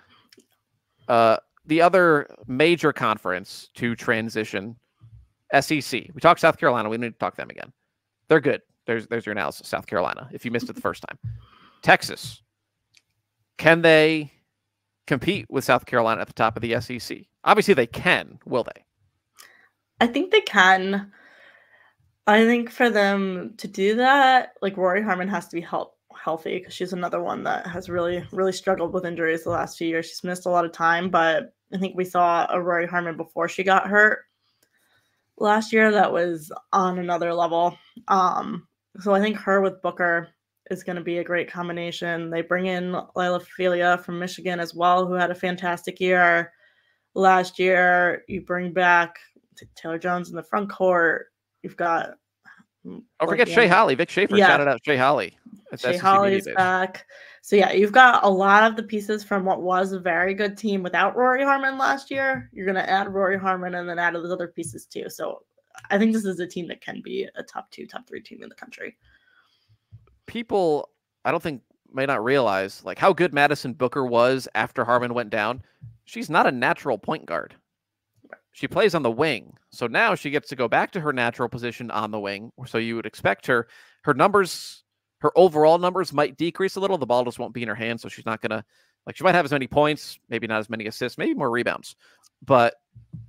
S1: The other major conference to transition, SEC. We talked South Carolina. We need to talk them again. They're good. There's your analysis, South Carolina, if you missed it the first time. Texas. Can they compete with South Carolina at the top of the SEC? Obviously they can. Will they?
S2: I think they can. I think for them to do that, like Rory Harmon has to be healthy because she's another one that has really, really struggled with injuries the last few years. She's missed a lot of time, but I think we saw a Rory Harmon before she got hurt last year that was on another level. So I think her with Booker is going to be a great combination. They bring in Lila Filia from Michigan as well, who had a fantastic year last year. You bring back Taylor Jones in the front court. You've got
S1: forget Shea Holly. Vic Schaefer shouted out Shea Holly.
S2: Shea Holly's back. So yeah, you've got a lot of the pieces from what was a very good team without Rory Harmon last year. You're going to add Rory Harmon and then add those other pieces too. So I think this is a team that can be a top 2, top 3 team in the country.
S1: People, I don't think, may not realize like how good Madison Booker was after Harmon went down. She's not a natural point guard. She plays on the wing. So now she gets to go back to her natural position on the wing. So you would expect her numbers, her overall numbers might decrease a little. The ball just won't be in her hand. So she's not going to, like, she might have as many points, maybe not as many assists, maybe more rebounds. But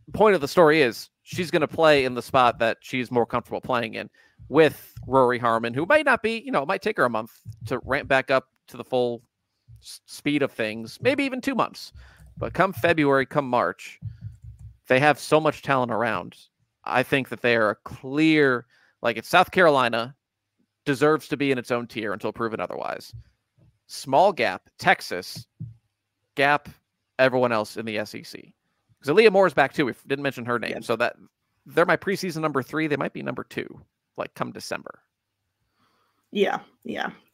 S1: the point of the story is she's going to play in the spot that she's more comfortable playing in with Rory Harmon, who might not be, it might take her a month to ramp back up to the full speed of things, maybe even 2 months. But come February, come March, they have so much talent around. I think that they are a clear, like it's South Carolina deserves to be in its own tier until proven otherwise. Small gap, Texas, gap, everyone else in the SEC. Because Aaliyah Moore's back too. We didn't mention her name. Yep. So that they're my preseason number 3. They might be number 2, like come December.
S2: Yeah.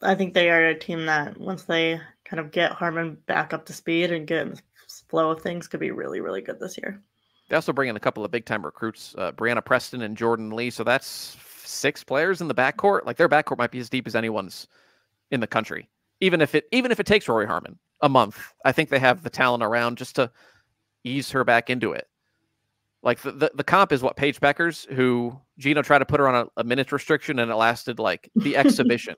S2: I think they are a team that once they kind of get Harmon back up to speed and get in the flow of things could be really, really good this year.
S1: They also bring in a couple of big-time recruits, Brianna Preston and Jordan Lee. So that's 6 players in the backcourt. Like their backcourt might be as deep as anyone's in the country. Even if it takes Rory Harmon a month, I think they have the talent around just to ease her back into it. Like the comp is what, Paige Beckers, who Gino tried to put her on a minutes restriction and it lasted like the exhibition.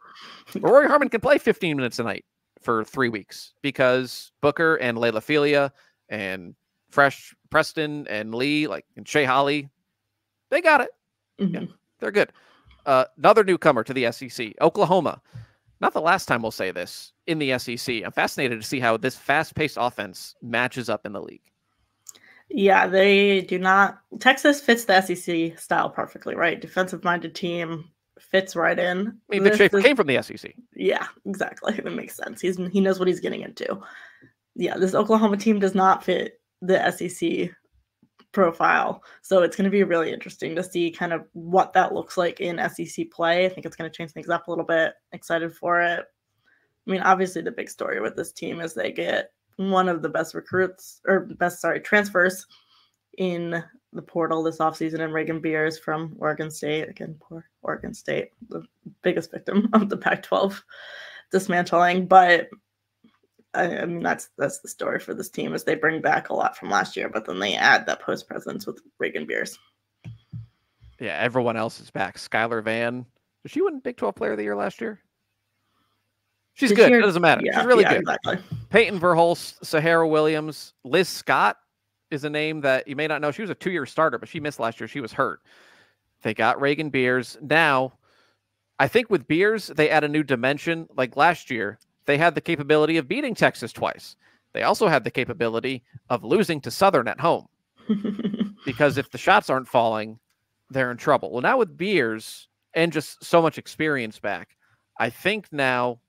S1: But Rory Harmon can play 15 minutes a night for 3 weeks because Booker and Layla Felia and Fresh Preston and Lee, like, and Shea Holly, they got it. Mm-hmm. Yeah, they're good. Another newcomer to the SEC, Oklahoma. Not the last time we'll say this in the SEC. I'm fascinated to see how this fast-paced offense matches up in the league.
S2: Yeah, they do not. Texas fits the SEC style perfectly, right? Defensive-minded team fits right in.
S1: I mean, Vic Schaefer came from the SEC.
S2: Yeah, exactly. That makes sense. He knows what he's getting into. Yeah, this Oklahoma team does not fit the SEC profile, so it's going to be really interesting to see kind of what that looks like in SEC play. I think it's going to change things up a little bit. Excited for it. I mean, obviously the big story with this team is they get one of the best transfers in the portal this offseason, and Reagan Beers from Oregon State. Again, poor Oregon State, the biggest victim of the Pac-12 dismantling. But I mean, that's the story for this team, is they bring back a lot from last year, but then they add that post presence with Reagan Beers.
S1: Yeah, everyone else is back. Skylar Van, did she win Big 12 Player of the Year last year? She's good. It doesn't matter. She's really good.
S2: Exactly.
S1: Peyton Verhulst, Sahara Williams, Liz Scott is a name that you may not know. She was a 2-year starter, but she missed last year. She was hurt. They got Reagan Beers. Now, I think with Beers, they add a new dimension. Like last year, they had the capability of beating Texas twice. They also had the capability of losing to Southern at home. Because if the shots aren't falling, they're in trouble. Well, now with Beers and just so much experience back, I think now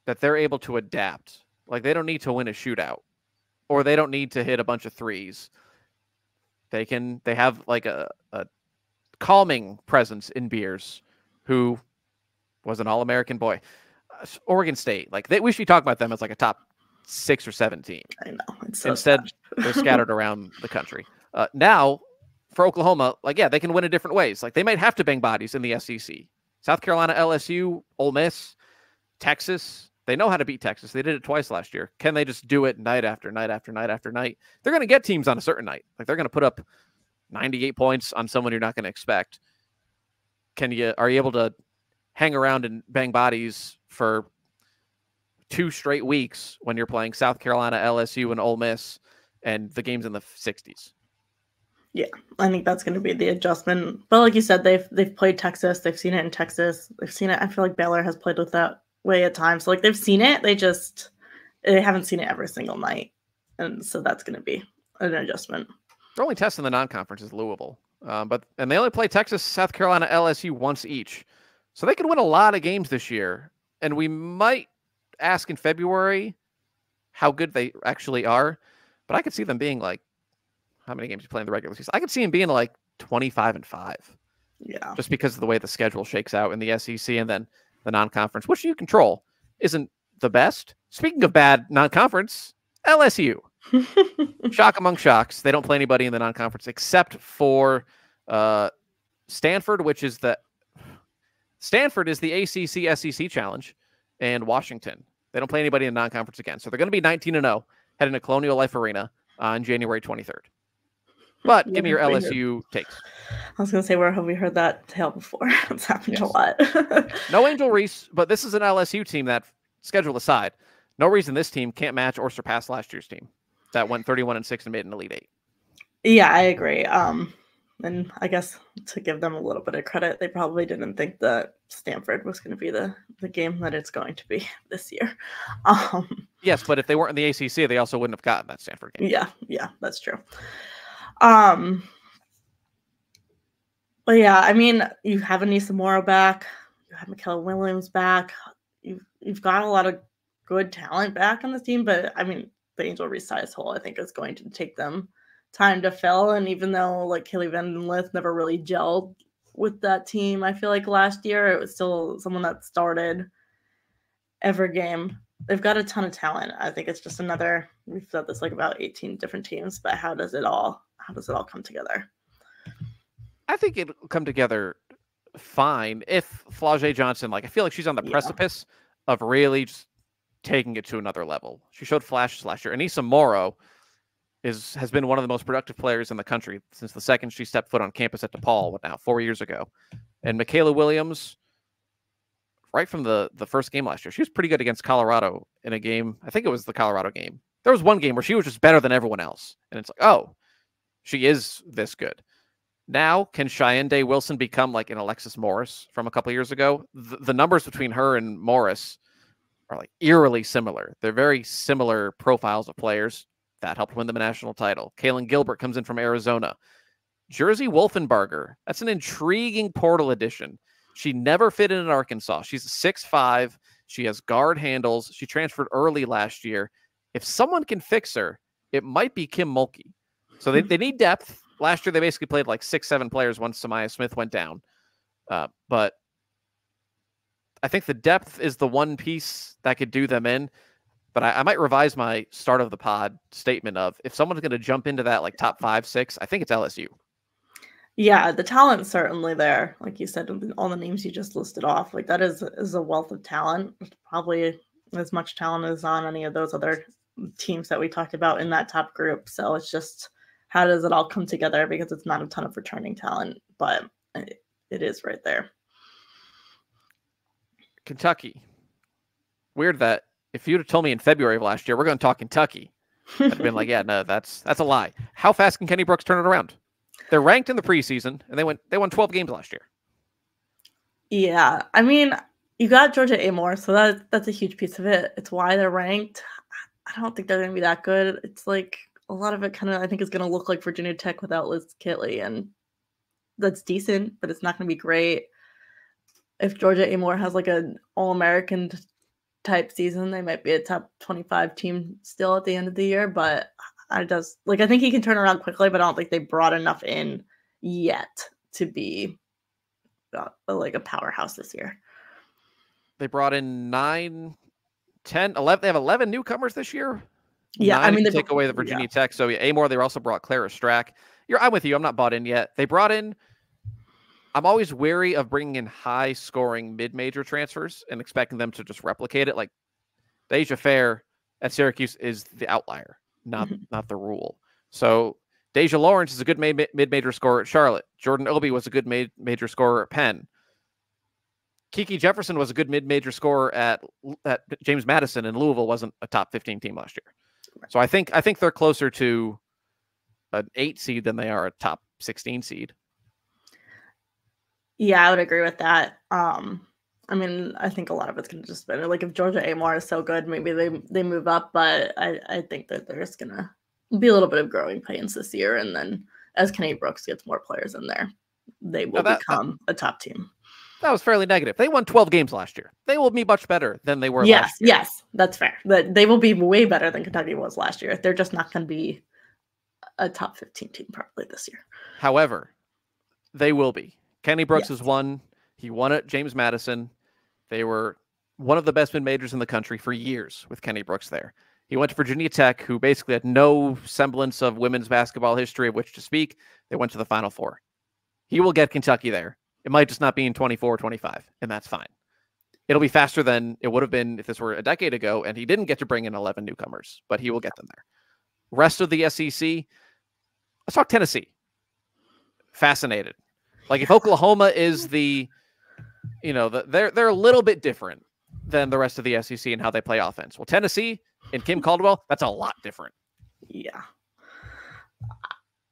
S1: that they're able to adapt. Like they don't need to win a shootout, or they don't need to hit a bunch of threes. They have like a calming presence in Beers, who was an All-American boy. Oregon State, like we should be talking about them as like a top 6 or 7 team.
S2: I know. It's so
S1: Instead, they're scattered around the country. Now, for Oklahoma, like, yeah, they can win in different ways. Like they might have to bang bodies in the SEC. South Carolina, LSU, Ole Miss, Texas. They know how to beat Texas. They did it twice last year. Can they just do it night after night after night after night? They're going to get teams on a certain night. Like they're going to put up 98 points on someone you're not going to expect. Are you able to hang around and bang bodies for 2 straight weeks when you're playing South Carolina, LSU, and Ole Miss, and the game's in the 60s?
S2: Yeah, I think that's going to be the adjustment. But like you said, they've played Texas. They've seen it in Texas. They've seen it. I feel like Baylor has played with that way at times. So like they've seen it. They haven't seen it every single night. And so that's going to be an adjustment.
S1: Their only test in the non-conference is Louisville. And they only play Texas, South Carolina, LSU once each. So they could win a lot of games this year. And we might ask in February how good they actually are. But I could see them being like, how many games you play in the regular season? I could see them being like 25-5.
S2: Yeah.
S1: Just because of the way the schedule shakes out in the SEC, and then the non-conference, which you control, isn't the best. Speaking of bad non-conference, LSU. Shock among shocks. They don't play anybody in the non-conference except for Stanford, Stanford is the ACC SEC challenge, and Washington. They don't play anybody in the non-conference again. So they're going to be 19-0 heading to Colonial Life Arena on January 23rd. But give me your LSU takes.
S2: I was going to say, where have we heard that tale before? It's happened a lot.
S1: No Angel Reese, but this is an LSU team that, schedule aside, no reason this team can't match or surpass last year's team that went 31-6 and made an Elite 8.
S2: Yeah, I agree. And I guess to give them a little bit of credit, they probably didn't think that Stanford was going to be the game that it's going to be this year.
S1: Yes, but if they weren't in the ACC, they also wouldn't have gotten that Stanford game.
S2: Yeah, that's true. But yeah, I mean, you have Anissa Morrow back, you have Michaela Williams back. You've got a lot of good talent back on the team, but I mean, the Angel resize hole I think is going to take them time to fill. And even though like Haley Vandenlith never really gelled with that team, I feel like last year it was still someone that started every game. They've got a ton of talent. I think it's just another. We've said this like about 18 different teams, but how does it all come together?
S1: I think it'll come together fine if Flau'jae Johnson, like I feel like she's on the precipice of really just taking it to another level. She showed flashes last year. Anissa Morrow has been one of the most productive players in the country since the second she stepped foot on campus at DePaul, 4 years ago. And Michaela Williams, right from the first game last year, she was pretty good against Colorado in a game. I think it was the Colorado game. There was one game where she was just better than everyone else. And it's like, oh, she is this good. Now, can Cheyenne Day Wilson become like an Alexis Morris from a couple years ago? The numbers between her and Morris are like eerily similar. They're very similar profiles of players. That helped win them a national title. Kaylin Gilbert comes in from Arizona. Jersey Wolfenbarger, that's an intriguing portal addition. She never fit in Arkansas. She's 6'5". She has guard handles. She transferred early last year. If someone can fix her, it might be Kim Mulkey. So they need depth. Last year, they basically played like 6-7 players once Samaya Smith went down. But I think the depth is the one piece that could do them in. But I might revise my start of the pod statement of if someone's going to jump into that like top 5, 6, I think it's LSU.
S2: Yeah, the talent's certainly there. Like you said, all the names you just listed off, like that is a wealth of talent. Probably as much talent as on any of those other teams that we talked about in that top group. So it's just how does it all come together? Because it's not a ton of returning talent, but it is right there.
S1: Kentucky. Weird that if you'd have told me in February of last year, we're going to talk Kentucky, I'd have been like, yeah, no, that's a lie. How fast can Kenny Brooks turn it around? They're ranked in the preseason, and they won 12 games last year.
S2: Yeah, I mean, you got Georgia Amore, so that's a huge piece of it. It's why they're ranked. I don't think they're going to be that good. It's like a lot of it kind of I think is going to look like Virginia Tech without Liz Kitley, and that's decent, but it's not going to be great. If Georgia Amore has like an All-American type season, they might be a top 25 team still at the end of the year, but I think he can turn around quickly, but I don't think they brought enough in yet to be like a powerhouse this year.
S1: They brought in 9, 10, 11. They have 11 newcomers this year.
S2: Yeah,
S1: 9
S2: I mean,
S1: they take away the Virginia Tech. So Amore, they also brought Clara Strack. I'm with you. I'm not bought in yet. They brought in. I'm always wary of bringing in high-scoring mid-major transfers and expecting them to just replicate it. Like Deja Fair at Syracuse is the outlier, not the rule. So Deja Lawrence is a good mid-major scorer at Charlotte. Jordan Obi was a good major scorer at Penn. Kiki Jefferson was a good mid-major scorer at James Madison, and Louisville wasn't a top 15 team last year. So I think they're closer to an 8 seed than they are a top 16 seed.
S2: Yeah, I would agree with that. I mean, I think a lot of it's going to just be like if Georgia Amore is so good, maybe they move up, but I think that there's going to be a little bit of growing pains this year, and then as Kenny Brooks gets more players in there, they will become a top team.
S1: That was fairly negative. They won 12 games last year. They will be much better than they were last year.
S2: Yes, that's fair. They will be way better than Kentucky was last year. They're just not going to be a top 15 team probably this year.
S1: However, they will be. Kenny Brooks has won. He won at James Madison. They were one of the best mid-majors in the country for years with Kenny Brooks there. He went to Virginia Tech, who basically had no semblance of women's basketball history of which to speak. They went to the Final Four. He will get Kentucky there. It might just not be in 24 or 25, and that's fine. It'll be faster than it would have been if this were a decade ago, and he didn't get to bring in 11 newcomers, but he will get them there. Rest of the SEC, let's talk Tennessee. Fascinated. Like if Oklahoma is they're a little bit different than the rest of the SEC and how they play offense. Well, Tennessee and Kim Caldwell, that's a lot different.
S2: Yeah.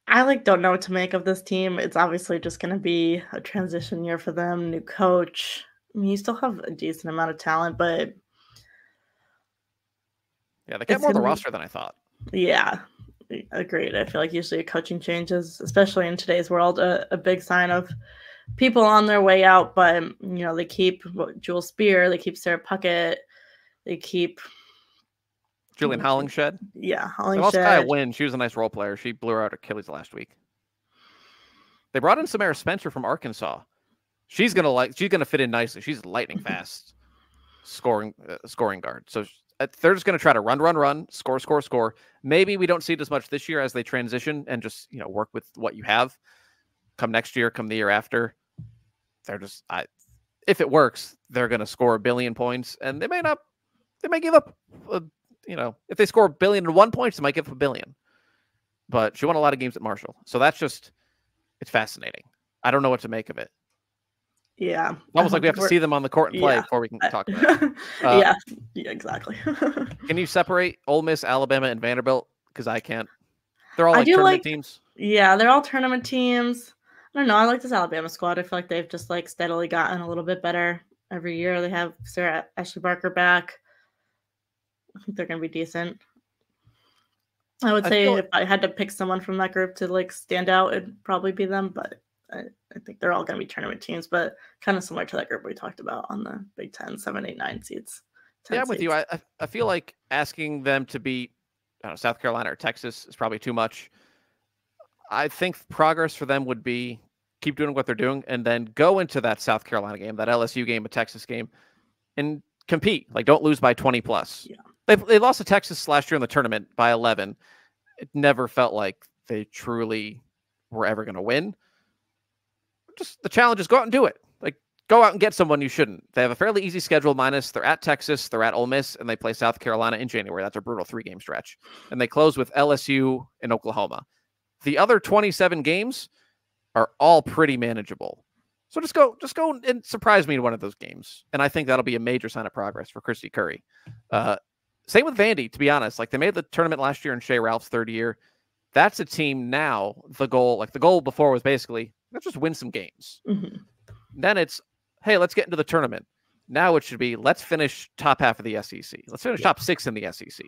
S2: I don't know what to make of this team. It's obviously just going to be a transition year for them. New coach. I mean, you still have a decent amount of talent, but
S1: yeah, they kept more of the roster than I thought.
S2: Yeah, agreed. I feel like usually coaching changes, especially in today's world, a big sign of people on their way out, but they keep Jewel Spear, they keep Sarah Puckett, they keep
S1: Julian Hollingshed.
S2: Yeah,
S1: They lost Kaya
S2: Hollingshed.
S1: Wynn. She was a nice role player. She blew her out Achilles last week. They brought in Samara Spencer from Arkansas. She's gonna fit in nicely. She's lightning fast, scoring guard. So they're just gonna try to run, score. Maybe we don't see it as much this year as they transition and just work with what you have. Come next year, come the year after, they're just if it works, they're gonna score 1 billion points, and they may give up. If they score 1,000,001 points, they might give up 1 billion. But she won a lot of games at Marshall, so it's fascinating. I don't know what to make of it.
S2: Yeah.
S1: Almost like we have to see them on the court and play before we can talk about it.
S2: Yeah, exactly.
S1: Can you separate Ole Miss, Alabama, and Vanderbilt? Because I can't. They're all tournament teams.
S2: Yeah, they're all tournament teams. I don't know. I like this Alabama squad. I feel like they've just steadily gotten a little bit better every year. They have Sarah Ashley Barker back. I think they're going to be decent. I would say if I had to pick someone from that group to stand out, it'd probably be them. But I think they're all going to be tournament teams, but kind of similar to that group we talked about on the Big Ten, 7, 8, 9 seeds.
S1: Yeah, I'm with you. I feel like asking them to beat South Carolina or Texas is probably too much. I think progress for them would be keep doing what they're doing and then go into that South Carolina game, that LSU game, a Texas game, and compete. Don't lose by 20 plus.
S2: Yeah.
S1: They lost to Texas last year in the tournament by 11. It never felt like they truly were ever going to win. Just the challenge is go out and do it. Go out and get someone you shouldn't. They have a fairly easy schedule minus they're at Texas, they're at Ole Miss, and they play South Carolina in January. That's a brutal 3-game stretch. And they close with LSU and Oklahoma. The other 27 games are all pretty manageable. So just go and surprise me in one of those games. And I think that'll be a major sign of progress for Christy Curry. Same with Vandy, to be honest. They made the tournament last year in Shea Ralph's third year. That's a team now. The goal before was basically, let's just win some games.
S2: Mm-hmm.
S1: Then it's, hey, let's get into the tournament. Now it should be, let's finish top half of the SEC. Let's finish top 6 in the SEC.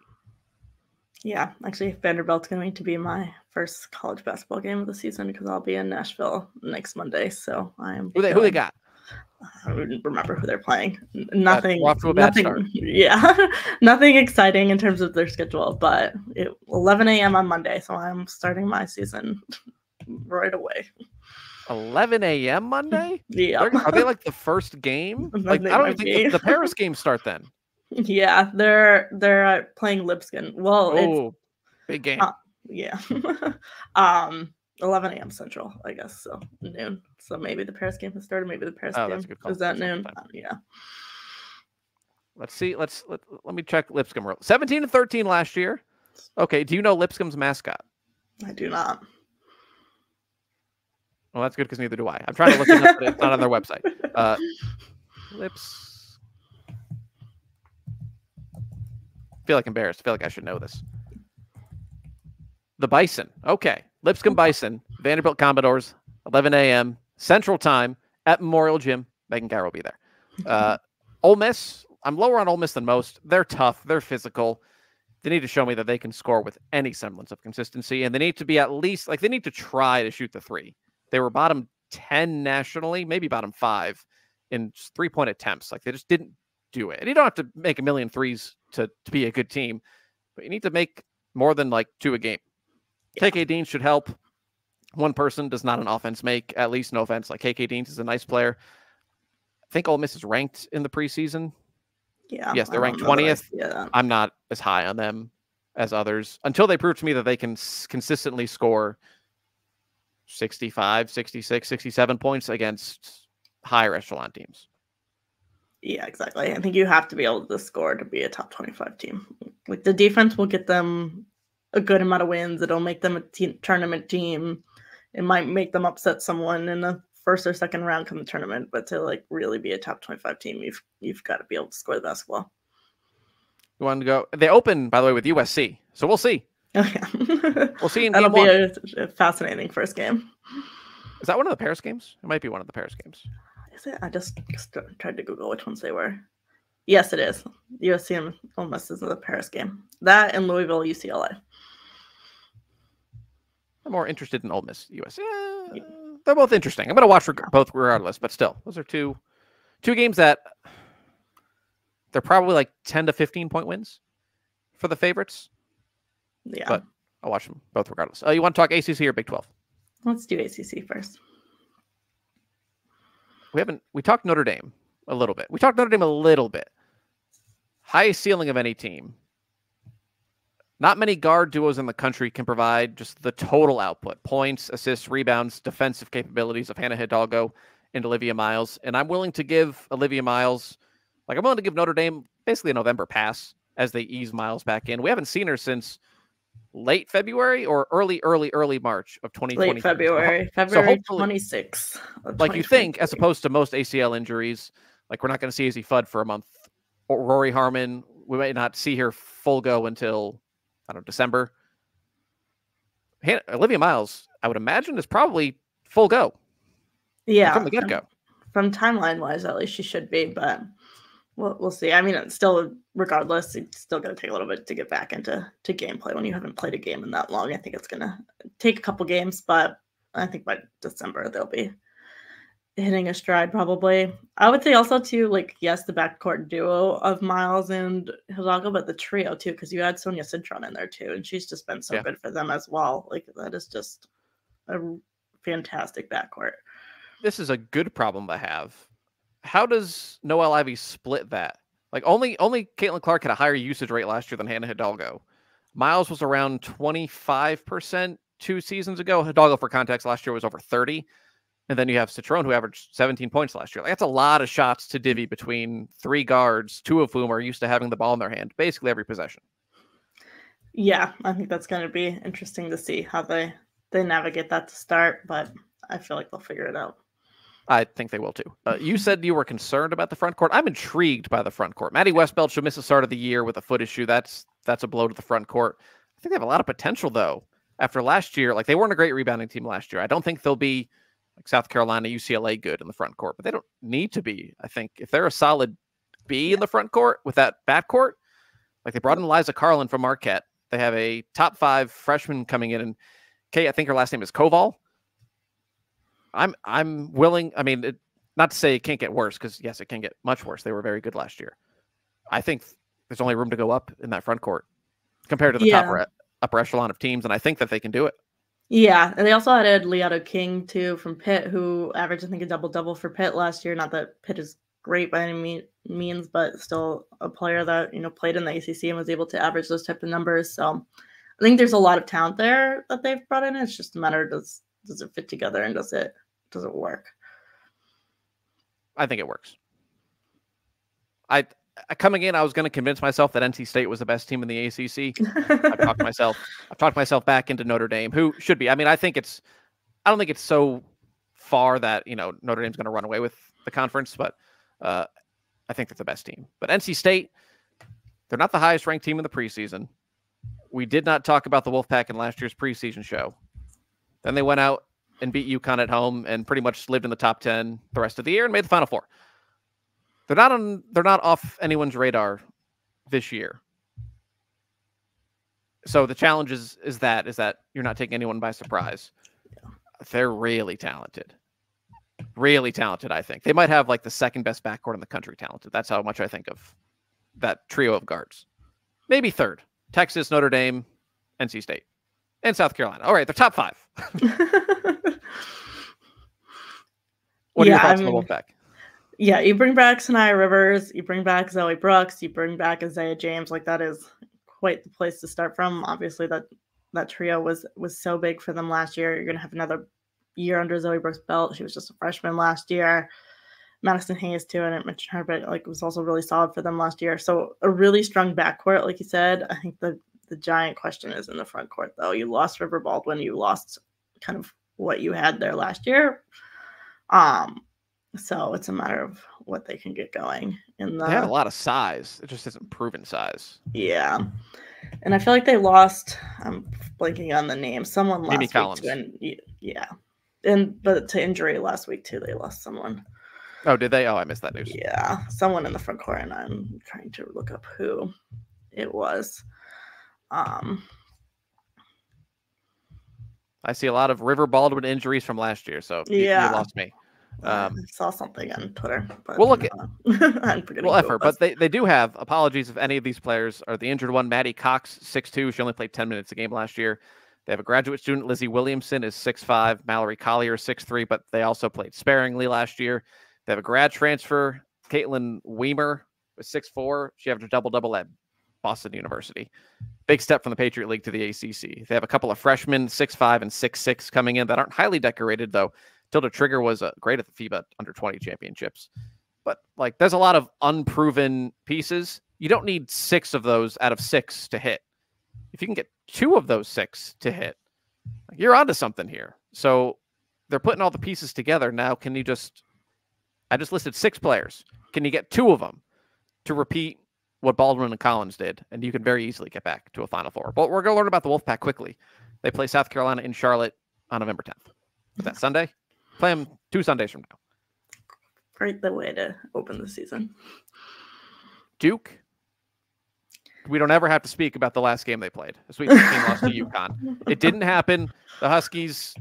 S2: Yeah, actually, Vanderbilt's going to be my first college basketball game of the season because I'll be in Nashville next Monday. So I'm.
S1: Who they got?
S2: I don't remember who they're playing. Nothing.
S1: Off to a bad start.
S2: Yeah, nothing exciting in terms of their schedule. But 11 a.m. on Monday, so I'm starting my season right away.
S1: 11 a.m. Monday?
S2: Yeah.
S1: Are they the first game? I don't even think the Paris games start then.
S2: Yeah, they're playing Lipscomb. Well,
S1: big game.
S2: Yeah. 11 a.m. Central, I guess. So noon. So maybe the Paris game has started. Maybe the Paris game
S1: that's a good call.
S2: is at noon. Yeah.
S1: Let's see. Let me check Lipscomb. 17-13 last year. Okay. Do you know Lipscomb's mascot?
S2: I do not.
S1: Well, that's good because neither do I. I'm trying to look it up, but it's not on their website. Lips. I feel embarrassed. I feel I should know this. The Bison. Okay. Lipscomb Bison. Vanderbilt Commodores. 11 a.m. Central Time at Memorial Gym. Megan Gauer will be there. Ole Miss. I'm lower on Ole Miss than most. They're tough. They're physical. They need to show me that they can score with any semblance of consistency, and they need to be at least they need to try to shoot the three. They were bottom 10 nationally, maybe bottom 5 in 3-point attempts. They just didn't do it. And you don't have to make 1 million threes to be a good team, but you need to make more than 2 a game. Yeah. KK Dean should help. One person does not an offense make, at least no offense. KK Dean is a nice player. I think Ole Miss is ranked in the preseason.
S2: Yeah.
S1: Yes, they're ranked 20th.
S2: Yeah.
S1: I'm not as high on them as others until they prove to me that they can consistently score 65, 66, 67 points against higher echelon teams.
S2: Yeah, exactly. I think you have to be able to score to be a top 25 team. The defense will get them a good amount of wins. It'll make them a tournament team. It might make them upset someone in the first or second round come the tournament, but to really be a top 25 team, you've got to be able to score the basketball.
S1: You want to go? They open, by the way, with USC, so we'll see.
S2: Oh yeah,
S1: we'll see in
S2: That'll
S1: game
S2: be
S1: one.
S2: a fascinating first game.
S1: Is that one of the Paris games? It might be one of the Paris games.
S2: Is it? I just tried to Google which ones they were. Yes, it is. USC and Ole Miss is the Paris game. That and Louisville, UCLA.
S1: I'm more interested in Ole Miss, USC. they're both interesting. I'm going to watch both regardless, but still, those are two games that they're probably like 10 to 15 point wins for the favorites.
S2: Yeah.
S1: But I'll watch them both regardless. You want to talk ACC or Big 12?
S2: Let's do ACC first.
S1: We talked Notre Dame a little bit. Highest ceiling of any team. Not many guard duos in the country can provide just the total output, points, assists, rebounds, defensive capabilities of Hannah Hidalgo and Olivia Miles. And I'm willing to give Olivia Miles, I'm willing to give Notre Dame basically a November pass as they ease Miles back in. We haven't seen her since late February or early March of 2020.
S2: Late February. February 26th.
S1: Like you think, as opposed to most ACL injuries, like we're not going to see Izzy Fudd for a month. Or Rory Harmon, we might not see her full go until, I don't know, December. Olivia Miles, I would imagine, is probably full go.
S2: Yeah.
S1: From the get-go.
S2: From timeline-wise, at least she should be, but we'll see. I mean, it's still, regardless, it's still going to take a little bit to get back into gameplay when you haven't played a game in that long. I think it's going to take a couple games, but I think by December they'll be hitting a stride probably. I would say also too, yes, the backcourt duo of Miles and Hidalgo, but the trio too, because you had Sonia Citron in there too, and she's just been so good for them as well. That is just a fantastic backcourt.
S1: This is a good problem to have. How does Noelle Ivy split that? Only Caitlin Clark had a higher usage rate last year than Hannah Hidalgo. Miles was around 25% 2 seasons ago. Hidalgo, for context, last year was over 30. And then you have Citron, who averaged 17 points last year. That's a lot of shots to divvy between 3 guards, 2 of whom are used to having the ball in their hand basically every possession.
S2: Yeah, I think that's going to be interesting to see how they navigate that to start, but I feel like they'll figure it out.
S1: I think they will too. You said you were concerned about the front court. I'm intrigued by the front court. Maddie Westbeld should miss the start of the year with a foot issue. That's a blow to the front court. I think they have a lot of potential, though. After last year, they weren't a great rebounding team last year. I don't think they'll be South Carolina, UCLA good in the front court, but they don't need to be. I think if they're a solid B in the front court with that backcourt, they brought in Liza Carlin from Marquette. They have a top 5 freshman coming in, and Kate, I think her last name is Koval. I'm willing. I mean, not to say it can't get worse, because yes, it can get much worse. They were very good last year. I think there's only room to go up in that front court compared to the upper echelon of teams, and I think that they can do it.
S2: Yeah, and they also added Leato King too from Pitt, who averaged I think a double for Pitt last year. Not that Pitt is great by any means, but still a player that played in the ACC and was able to average those type of numbers. So I think there's a lot of talent there that they've brought in. It's just a matter of does it fit together and does it work?
S1: I think it works. I coming in, I was going to convince myself that NC State was the best team in the ACC. I've talked myself back into Notre Dame, who should be. I mean, I don't think it's so far that Notre Dame's going to run away with the conference, but I think they're the best team. But NC State, they're not the highest ranked team in the preseason. We did not talk about the Wolfpack in last year's preseason show. Then they went out and beat UConn at home and pretty much lived in the top 10 the rest of the year and made the Final Four. They're not off anyone's radar this year. So the challenge is that you're not taking anyone by surprise. Yeah. They're really talented. Really talented, I think. They might have the second best backcourt in the country talented. That's how much I think of that trio of guards. Maybe third. Texas, Notre Dame, NC State, and South Carolina. All right, they're top 5. What are your thoughts on the Wolfpack?
S2: Yeah, you bring back Sanaya Rivers, you bring back Zoe Brooks, you bring back Isaiah James. That is quite the place to start from. Obviously, that trio was so big for them last year. You're going to have another year under Zoe Brooks' belt. She was just a freshman last year. Madison Hayes, too, I didn't mention her, but was also really solid for them last year. So a really strong backcourt, like you said. I think the giant question is in the front court, though. You lost River Baldwin. You lost kind of what you had there last year. So it's a matter of what they can get going. They
S1: have a lot of size. It just isn't proven size.
S2: Yeah. And I feel like they lost, I'm blanking on the name, someone last week.
S1: Collins.
S2: Yeah. But to injury last week, too, they lost someone.
S1: Oh, did they? Oh, I missed that news.
S2: Yeah. Someone in the front court, and I'm trying to look up who it was.
S1: I I see a lot of River Baldwin injuries from last year, so you lost me.
S2: I saw something on Twitter. But,
S1: we'll look at
S2: I'm forgetting
S1: effort, but they do have apologies if any of these players are the injured one. Maddie Cox, 6'2". She only played 10 minutes a game last year. They have a graduate student, Lizzie Williamson, is 6'5". Mallory Collier, 6'3", but they also played sparingly last year. They have a grad transfer, Caitlin Weimer, was 6'4". She averaged a double-double at Boston University. Big step from the Patriot League to the ACC. They have a couple of freshmen, 6'5" and 6'6", coming in that aren't highly decorated, though. Tilda Trigger was great at the FIBA Under-20 championships. But like, there's a lot of unproven pieces. You don't need 6 of those out of 6 to hit. If you can get 2 of those 6 to hit, you're onto something here. So they're putting all the pieces together. Now, can you I just listed 6 players. Can you get 2 of them to repeat what Baldwin and Collins did? And you can very easily get back to a Final Four. But we're going to learn about the Wolfpack quickly. They play South Carolina in Charlotte on November 10th. Is that Sunday? Play them 2 Sundays from now.
S2: Great the way to open the season.
S1: Duke. We don't ever have to speak about the last game they played. The Sweet 16 lost to UConn. It didn't happen. The Huskies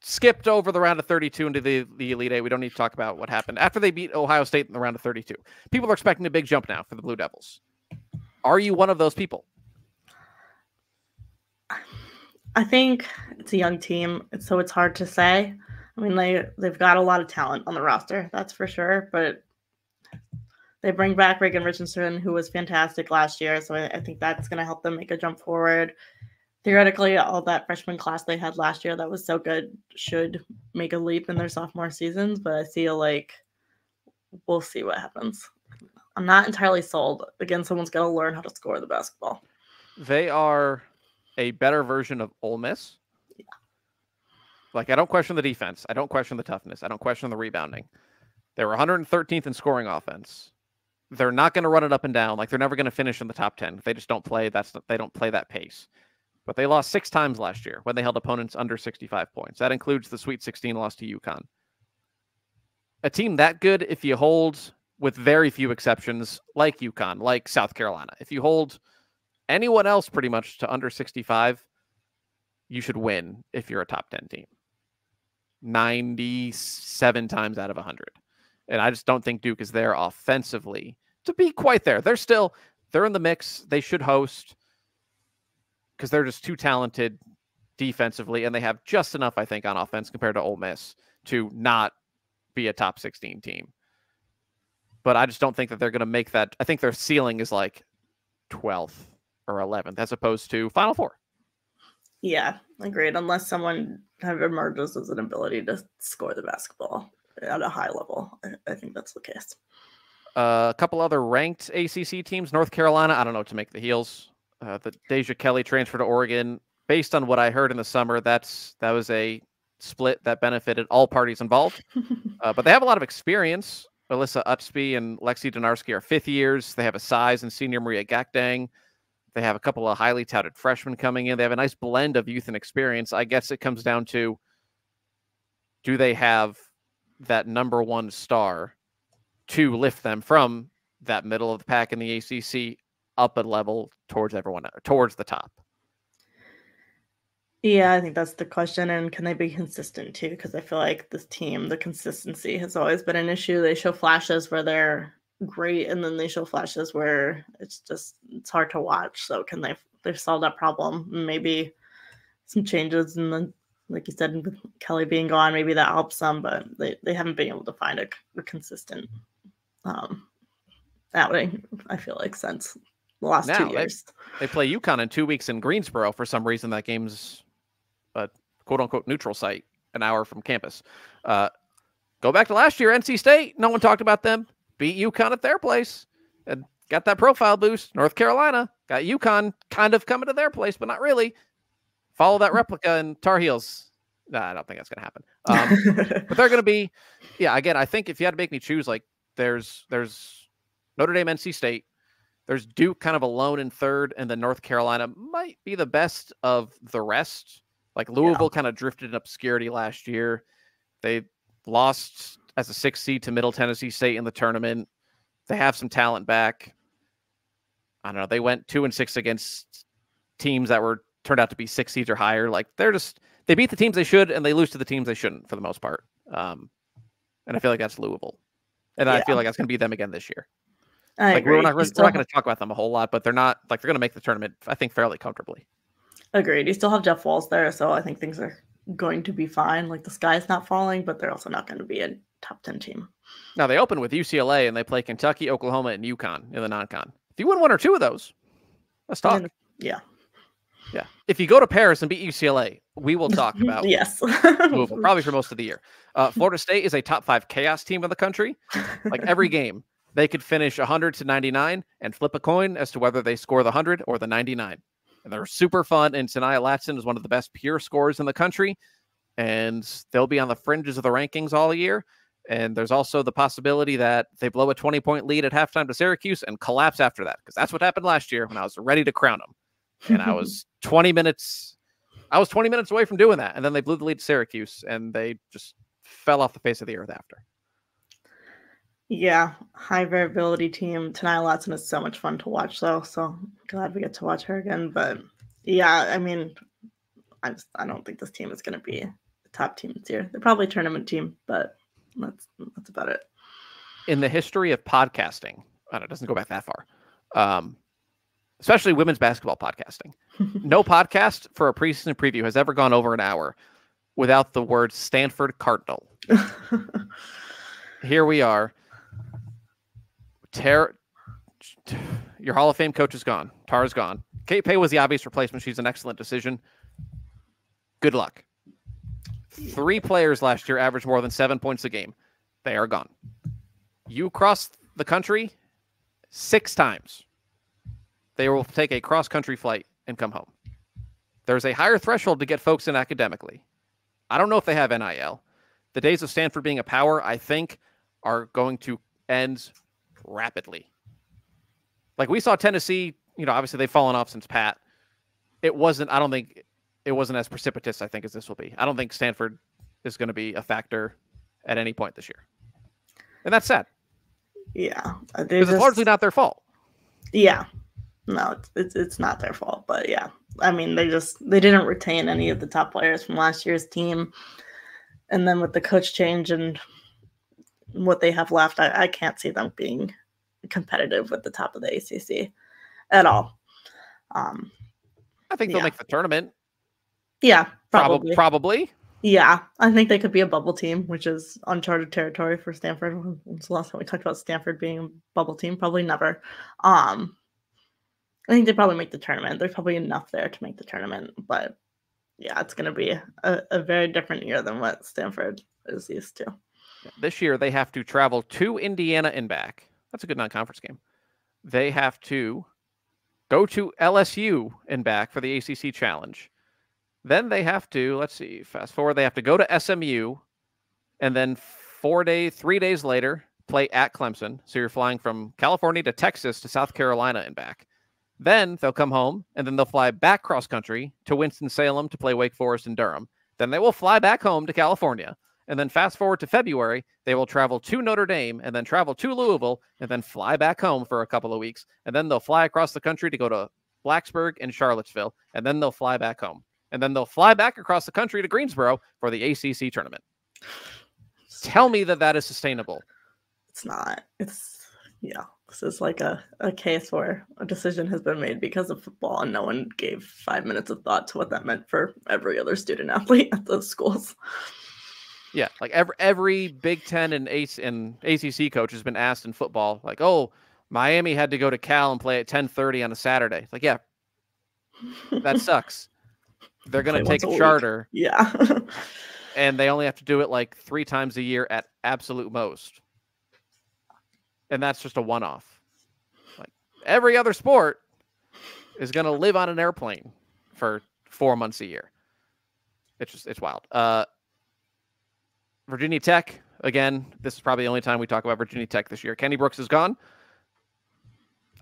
S1: skipped over the round of 32 into the Elite Eight. We don't need to talk about what happened after they beat Ohio State in the round of 32. People are expecting a big jump now for the Blue Devils. Are you one of those people?
S2: I think it's a young team, so it's hard to say. I mean, they've got a lot of talent on the roster, that's for sure. But they bring back Reagan Richardson, who was fantastic last year. So I think that's going to help them make a jump forward. Theoretically, all that freshman class they had last year that was so good should make a leap in their sophomore seasons. But I feel like we'll see what happens. I'm not entirely sold. Again, someone's got to learn how to score the basketball.
S1: They are a better version of Ole Miss.
S2: Yeah.
S1: Like, I don't question the defense. I don't question the toughness. I don't question the rebounding. They were 113th in scoring offense. They're not going to run it up and down. Like, they're never going to finish in the top 10. They just don't play. They don't play that pace. But they lost 6 times last year when they held opponents under 65 points. That includes the Sweet 16 loss to UConn. A team that good, if you hold, with very few exceptions, like UConn, like South Carolina, if you hold anyone else pretty much to under 65, you should win if you're a top 10 team. 97 times out of 100. And I just don't think Duke is there offensively to be quite there. They're in the mix. They should host because they're just too talented defensively, and they have just enough, I think, on offense compared to Ole Miss to not be a top 16 team. But I just don't think that they're going to make that. I think their ceiling is like 12th or 11th as opposed to Final Four.
S2: Yeah, agreed. Unless someone kind of emerges as an ability to score the basketball at a high level. I think that's the case.
S1: A couple other ranked ACC teams. North Carolina, I don't know what to make the Heels. The Deja Kelly transfer to Oregon. Based on what I heard in the summer, that was a split that benefited all parties involved. But they have a lot of experience. Alyssa Utsby and Lexi Donarski are 5th years. They have a size and senior Maria Gakdang. They have a couple of highly touted freshmen coming in. They have a nice blend of youth and experience. I guess it comes down to, do they have that number 1 star to lift them from that middle of the pack in the ACC up a level towards the top?
S2: Yeah, I think that's the question. And can they be consistent too? Because I feel like this team, the consistency has always been an issue. They show flashes where they're great, and then they show flashes where it's hard to watch. So can they've solved that problem? Maybe some changes, and then, like you said, with Kelly being gone, maybe that helps some, but they haven't been able to find a consistent outing, I feel like, since the last 2 years.
S1: They play UConn in 2 weeks in Greensboro. For some reason, that game's a quote-unquote neutral site, an hour from campus. Go back to last year, NC State. No one talked about them. Beat UConn at their place and got that profile boost. North Carolina got UConn kind of coming to their place, but not really. Follow that replica in Tar Heels. No, I don't think that's going to happen. But they're going to be, again, I think if you had to make me choose, like, there's Notre Dame, NC State. There's Duke kind of alone in 3rd, and then North Carolina might be the best of the rest. Like, Louisville kind of drifted in obscurity last year. They lost as a 6th seed to Middle Tennessee State in the tournament. They have some talent back. I don't know. They went 2-6 against teams that turned out to be 6 seeds or higher. Like, they They beat the teams they should, and they lose to the teams they shouldn't for the most part. And I feel like that's Louisville. And I feel like that's going to be them again this year.
S2: I agree.
S1: We're not going to talk about them a whole lot, but they're not like they're going to make the tournament, I think, fairly comfortably.
S2: Agreed. You still have Jeff Walls there, so I think things are going to be fine. Like the sky's not falling, but they're also not going to be a top 10 team.
S1: Now they open with UCLA and they play Kentucky, Oklahoma, and UConn in the non-con. If you win one or two of those, let's talk.
S2: Yeah.
S1: If you go to Paris and beat UCLA, we will talk about
S2: yes,
S1: Louisville, probably for most of the year. Florida State is a top 5 chaos team in the country. Like every game, they could finish 100 to 99 and flip a coin as to whether they score the 100 or the 99. And they're super fun. And Sanaya Latson is one of the best pure scorers in the country. And they'll be on the fringes of the rankings all year. And there's also the possibility that they blow a 20-point lead at halftime to Syracuse and collapse after that. Because that's what happened last year when I was ready to crown them. And I was 20 minutes away from doing that. And then they blew the lead to Syracuse and they just fell off the face of the earth after.
S2: Yeah, high variability team. Tanaya Latson is so much fun to watch, though. So glad we get to watch her again. But yeah, I mean, I don't think this team is going to be a top team this year. They're probably a tournament team, but that's about it.
S1: In the history of podcasting, it doesn't go back that far. Especially women's basketball podcasting. No podcast for a preseason preview has ever gone over an hour without the word Stanford Cardinal. Here we are. Your Hall of Fame coach is gone. Tara's gone. Kate Pay was the obvious replacement. She's an excellent decision. Good luck. 3 players last year averaged more than 7 points a game. They are gone. You crossed the country 6 times. They will take a cross-country flight and come home. There's a higher threshold to get folks in academically. I don't know if they have NIL. The days of Stanford being a power, I think, are going to end rapidly. Like we saw Tennessee, obviously they've fallen off since Pat. I don't think it wasn't as precipitous, I think, as this will be. I don't think Stanford is going to be a factor at any point this year. And that's sad.
S2: Yeah.
S1: Because it's largely not their fault.
S2: Yeah. No, it's not their fault, but yeah. I mean, they didn't retain any of the top players from last year's team. And then with the coach change and what they have left, I can't see them being competitive with the top of the ACC at all.
S1: I think they'll make the tournament.
S2: Yeah, probably.
S1: Probably.
S2: Yeah, I think they could be a bubble team, which is uncharted territory for Stanford. When's the last time we talked about Stanford being a bubble team? Probably never. I think they probably make the tournament. There's probably enough there to make the tournament. But yeah, it's going to be a very different year than what Stanford is used to.
S1: This year, they have to travel to Indiana and back. That's a good non-conference game. They have to go to LSU and back for the ACC Challenge. Then they have to, fast forward, they have to go to SMU and then 3 days later, play at Clemson. So you're flying from California to Texas to South Carolina and back. Then they'll come home and then they'll fly back cross country to Winston-Salem to play Wake Forest and Durham. Then they will fly back home to California. And then fast forward to February, they will travel to Notre Dame and then travel to Louisville and then fly back home for a couple of weeks. And then they'll fly across the country to go to Blacksburg and Charlottesville. And then they'll fly back home. And then they'll fly back across the country to Greensboro for the ACC tournament. Tell me that is sustainable.
S2: It's not. This is like a case where a decision has been made because of football and no one gave 5 minutes of thought to what that meant for every other student athlete at those schools.
S1: Yeah, like every Big Ten and ACC coach has been asked in football, like, oh, Miami had to go to Cal and play at 10:30 on a Saturday. Like, yeah, that sucks. They're going to take a charter.
S2: Yeah.
S1: And they only have to do it like 3 times a year at absolute most. And that's just a one-off. Like every other sport is going to live on an airplane for 4 months a year. It's wild. Virginia Tech, again, this is probably the only time we talk about Virginia Tech this year. Kenny Brooks is gone.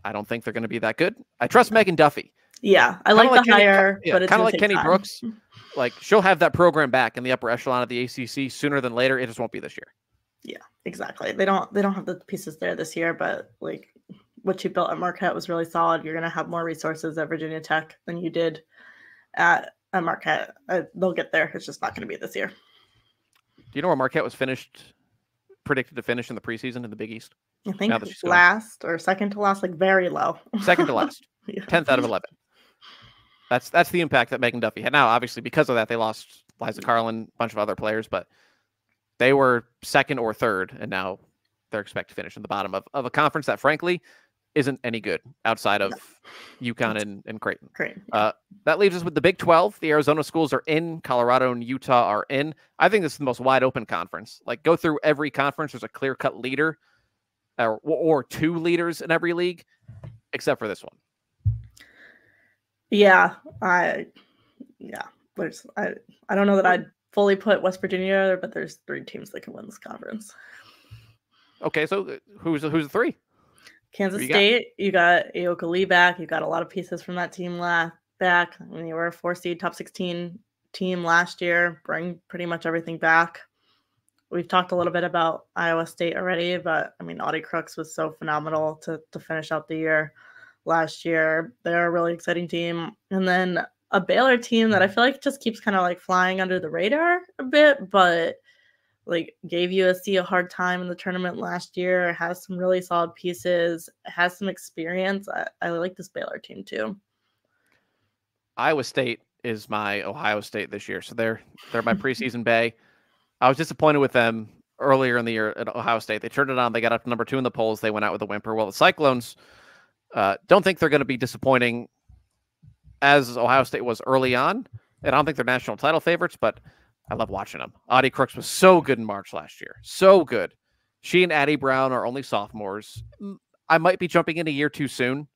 S1: I don't think they're going to be that good. I trust Megan Duffy.
S2: Yeah, I like the hire, but it's
S1: kind of like Kenny Brooks. Like she'll have that program back in the upper echelon of the ACC sooner than later. It just won't be this year.
S2: Yeah, exactly. They don't have the pieces there this year, but like what you built at Marquette was really solid. You're going to have more resources at Virginia Tech than you did at at Marquette. They'll get there. It's just not going to be this year.
S1: Do you know where Marquette was predicted to finish in the preseason in the Big East?
S2: I think last or second to last, like very low.
S1: Second to last.
S2: Yeah.
S1: 10th out of 11. That's the impact that Megan Duffy had. Now, obviously, because of that, they lost Liza Carlin, a bunch of other players, but they were second or third, and now they're expected to finish in the bottom of a conference that, frankly, isn't any good outside of UConn and Creighton.
S2: Yeah.
S1: That leaves us with the Big 12. The Arizona schools are in. Colorado and Utah are in. I think this is the most wide open conference. Like, go through every conference. There's a clear-cut leader or two leaders in every league, except for this one.
S2: Yeah. I don't know that I'd fully put West Virginia there, but there's 3 teams that can win this conference.
S1: Okay, so who's the 3?
S2: Kansas State, you got Aoka Lee back. You got a lot of pieces from that team back. I mean, you were a 4-seed, top 16 team last year. Bring pretty much everything back. We've talked a little bit about Iowa State already, but I mean, Audie Crooks was so phenomenal to finish out the year last year. They're a really exciting team. And then a Baylor team that I feel like just keeps kind of like flying under the radar a bit, but like gave USC a hard time in the tournament last year, has some really solid pieces, has some experience. I like this Baylor team too.
S1: Iowa State is my Ohio State this year. So they're my preseason bay. I was disappointed with them earlier in the year at Ohio State. They turned it on. They got up to number 2 in the polls. They went out with a whimper. Well, the Cyclones don't think they're going to be disappointing as Ohio State was early on. And I don't think they're national title favorites, but I love watching them. Audie Crooks was so good in March last year. So good. She and Addie Brown are only sophomores. I might be jumping in a year too soon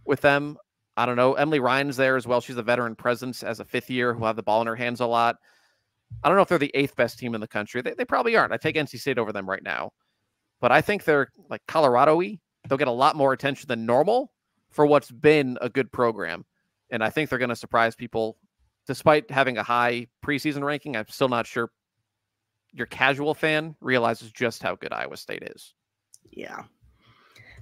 S1: with them. I don't know. Emily Ryan's there as well. She's a veteran presence as a 5th year who'll have the ball in her hands a lot. I don't know if they're the 8th best team in the country. They probably aren't. I take NC State over them right now. But I think they're like Colorado-y. They'll get a lot more attention than normal for what's been a good program. And I think they're going to surprise people. Despite having a high preseason ranking, I'm still not sure your casual fan realizes just how good Iowa State is.
S2: Yeah.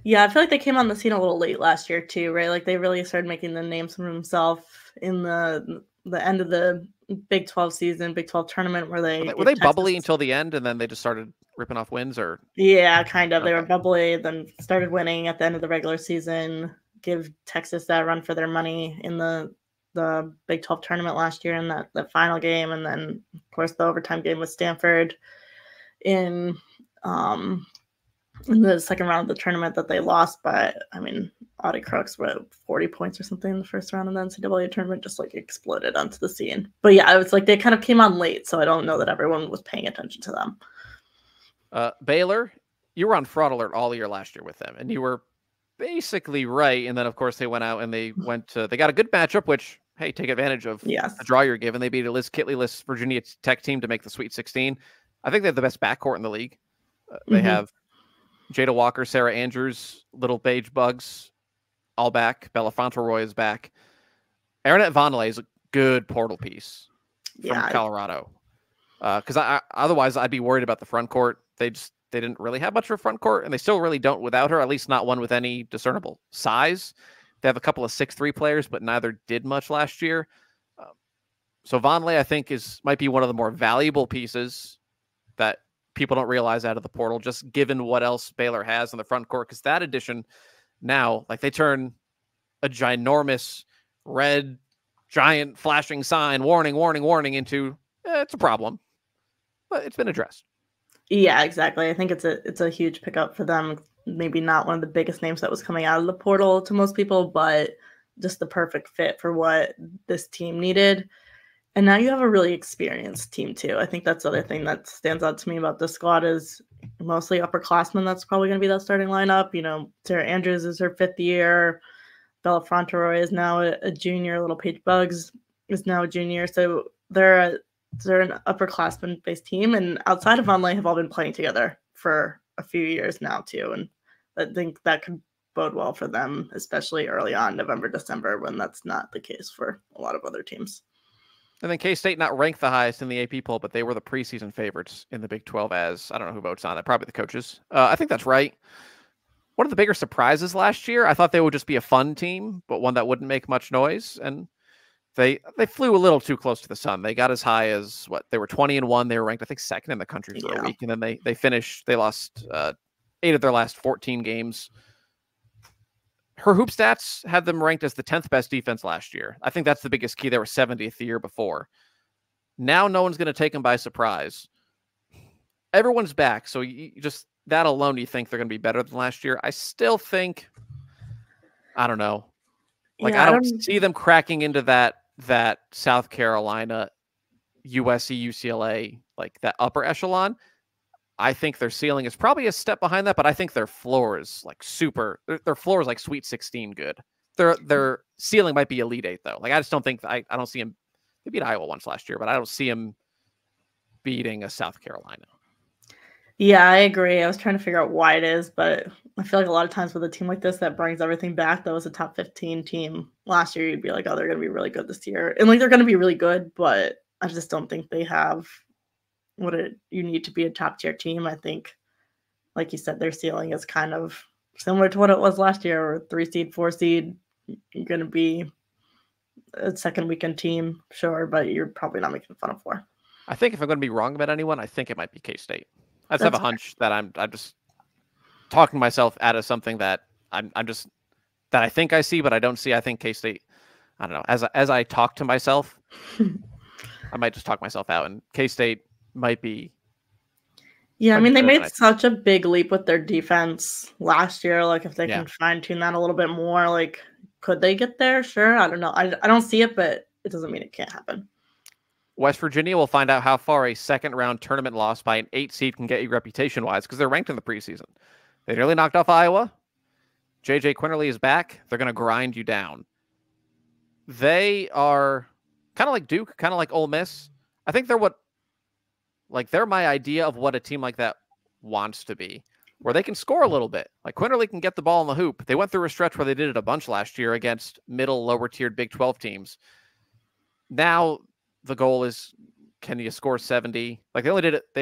S2: Yeah, I feel like they came on the scene a little late last year too, right? Like they really started making the names for themselves in the end of the Big 12 season, Big 12 tournament were they
S1: bubbly until the end and then they just started ripping off wins or?
S2: Yeah, kind of. Okay. They were bubbly, then started winning at the end of the regular season, give Texas that run for their money in the Big 12 tournament last year in that final game. And then of course the overtime game with Stanford in the second round of the tournament that they lost. But I mean, Audie Crooks were 40 points or something in the first round of the NCAA tournament, just like exploded onto the scene. But yeah, it was like they kind of came on late, so I don't know that everyone was paying attention to them.
S1: Baylor, you were on fraud alert all year last year with them, and you were basically right. And then of course they went out and they got a good matchup, which, hey, take advantage of the draw you're given. They beat a Liz Kitley-less Virginia Tech team to make the Sweet 16. I think they have the best backcourt in the league. They have Jada Walker, Sarah Andrews, Little Beige Bugs, all back. Bella Fauntleroy is back. Aronette Vonleh is a good portal piece from Colorado. Because otherwise I'd be worried about the front court. They didn't really have much of a front court, and they still really don't without her, at least not one with any discernible size. They have a couple of 6'3" players, but neither did much last year. So Vonleh, I think, might be one of the more valuable pieces that people don't realize out of the portal, just given what else Baylor has in the front court. Because that addition now, like they turn a ginormous red, giant flashing sign, warning, warning, warning, into it's a problem, but it's been addressed.
S2: Yeah, exactly. I think it's a huge pickup for them. Maybe not one of the biggest names that was coming out of the portal to most people, but just the perfect fit for what this team needed. And now you have a really experienced team too. I think that's the other thing that stands out to me about this squad is mostly upperclassmen. That's probably going to be that starting lineup. You know, Sarah Andrews is her 5th year. Bella Fauntleroy is now a junior. Little Paige Bugs is now a junior. So they're an upperclassman-based team. And outside of Vonleh have all been playing together for a few years now too. And I think that could bode well for them, especially early on, November, December, when that's not the case for a lot of other teams.
S1: And then K-State not ranked the highest in the AP poll, but they were the preseason favorites in the Big 12 as, I don't know who votes on it, probably the coaches. I think that's right. One of the bigger surprises last year, I thought they would just be a fun team, but one that wouldn't make much noise. And They flew a little too close to the sun. They got as high as they were 20-1. They were ranked, I think, second in the country for a week, and then they lost 8 of their last 14 games. Her hoop stats had them ranked as the 10th best defense last year. I think that's the biggest key. They were 70th the year before. Now no one's going to take them by surprise. Everyone's back, so you just that alone, you think they're going to be better than last year. I still think, I don't know. Like, I don't see them cracking into that South Carolina, USC, UCLA, like that upper echelon. I think their ceiling is probably a step behind that, but I think their floor is like super. Their floor is like Sweet 16 good. Their ceiling might be Elite 8 though. Like, I just don't think I don't see them. They beat Iowa once last year, but I don't see them beating a South Carolina.
S2: Yeah, I agree. I was trying to figure out why it is, but I feel like a lot of times with a team like this that brings everything back, that was a top 15 team last year, you'd be like, oh, they're going to be really good this year. And like, they're going to be really good, but I just don't think they have you need to be a top tier team. I think, like you said, their ceiling is kind of similar to what it was last year, or 3 seed, 4 seed. You're going to be a second weekend team, sure, but you're probably not making fun of 4.
S1: I think if I'm going to be wrong about anyone, I think it might be K-State. I just have a hunch that I'm just talking myself out of something that that I think I see, but I don't see. I think K-State, I don't know. As I talk to myself, I might just talk myself out, and K-State might be.
S2: Yeah, I mean, they made such a big leap with their defense last year. Like, if they can fine-tune that a little bit more, like, could they get there? Sure. I don't know. I don't see it, but it doesn't mean it can't happen.
S1: West Virginia will find out how far a second-round tournament loss by an 8 seed can get you reputation-wise, because they're ranked in the preseason. They nearly knocked off Iowa. J.J. Quinterly is back. They're going to grind you down. They are kind of like Duke, kind of like Ole Miss. I think they're my idea of what a team like that wants to be, where they can score a little bit. Like, Quinterly can get the ball in the hoop. They went through a stretch where they did it a bunch last year against middle, lower-tiered Big 12 teams. Now the goal is, can you score 70? Like, they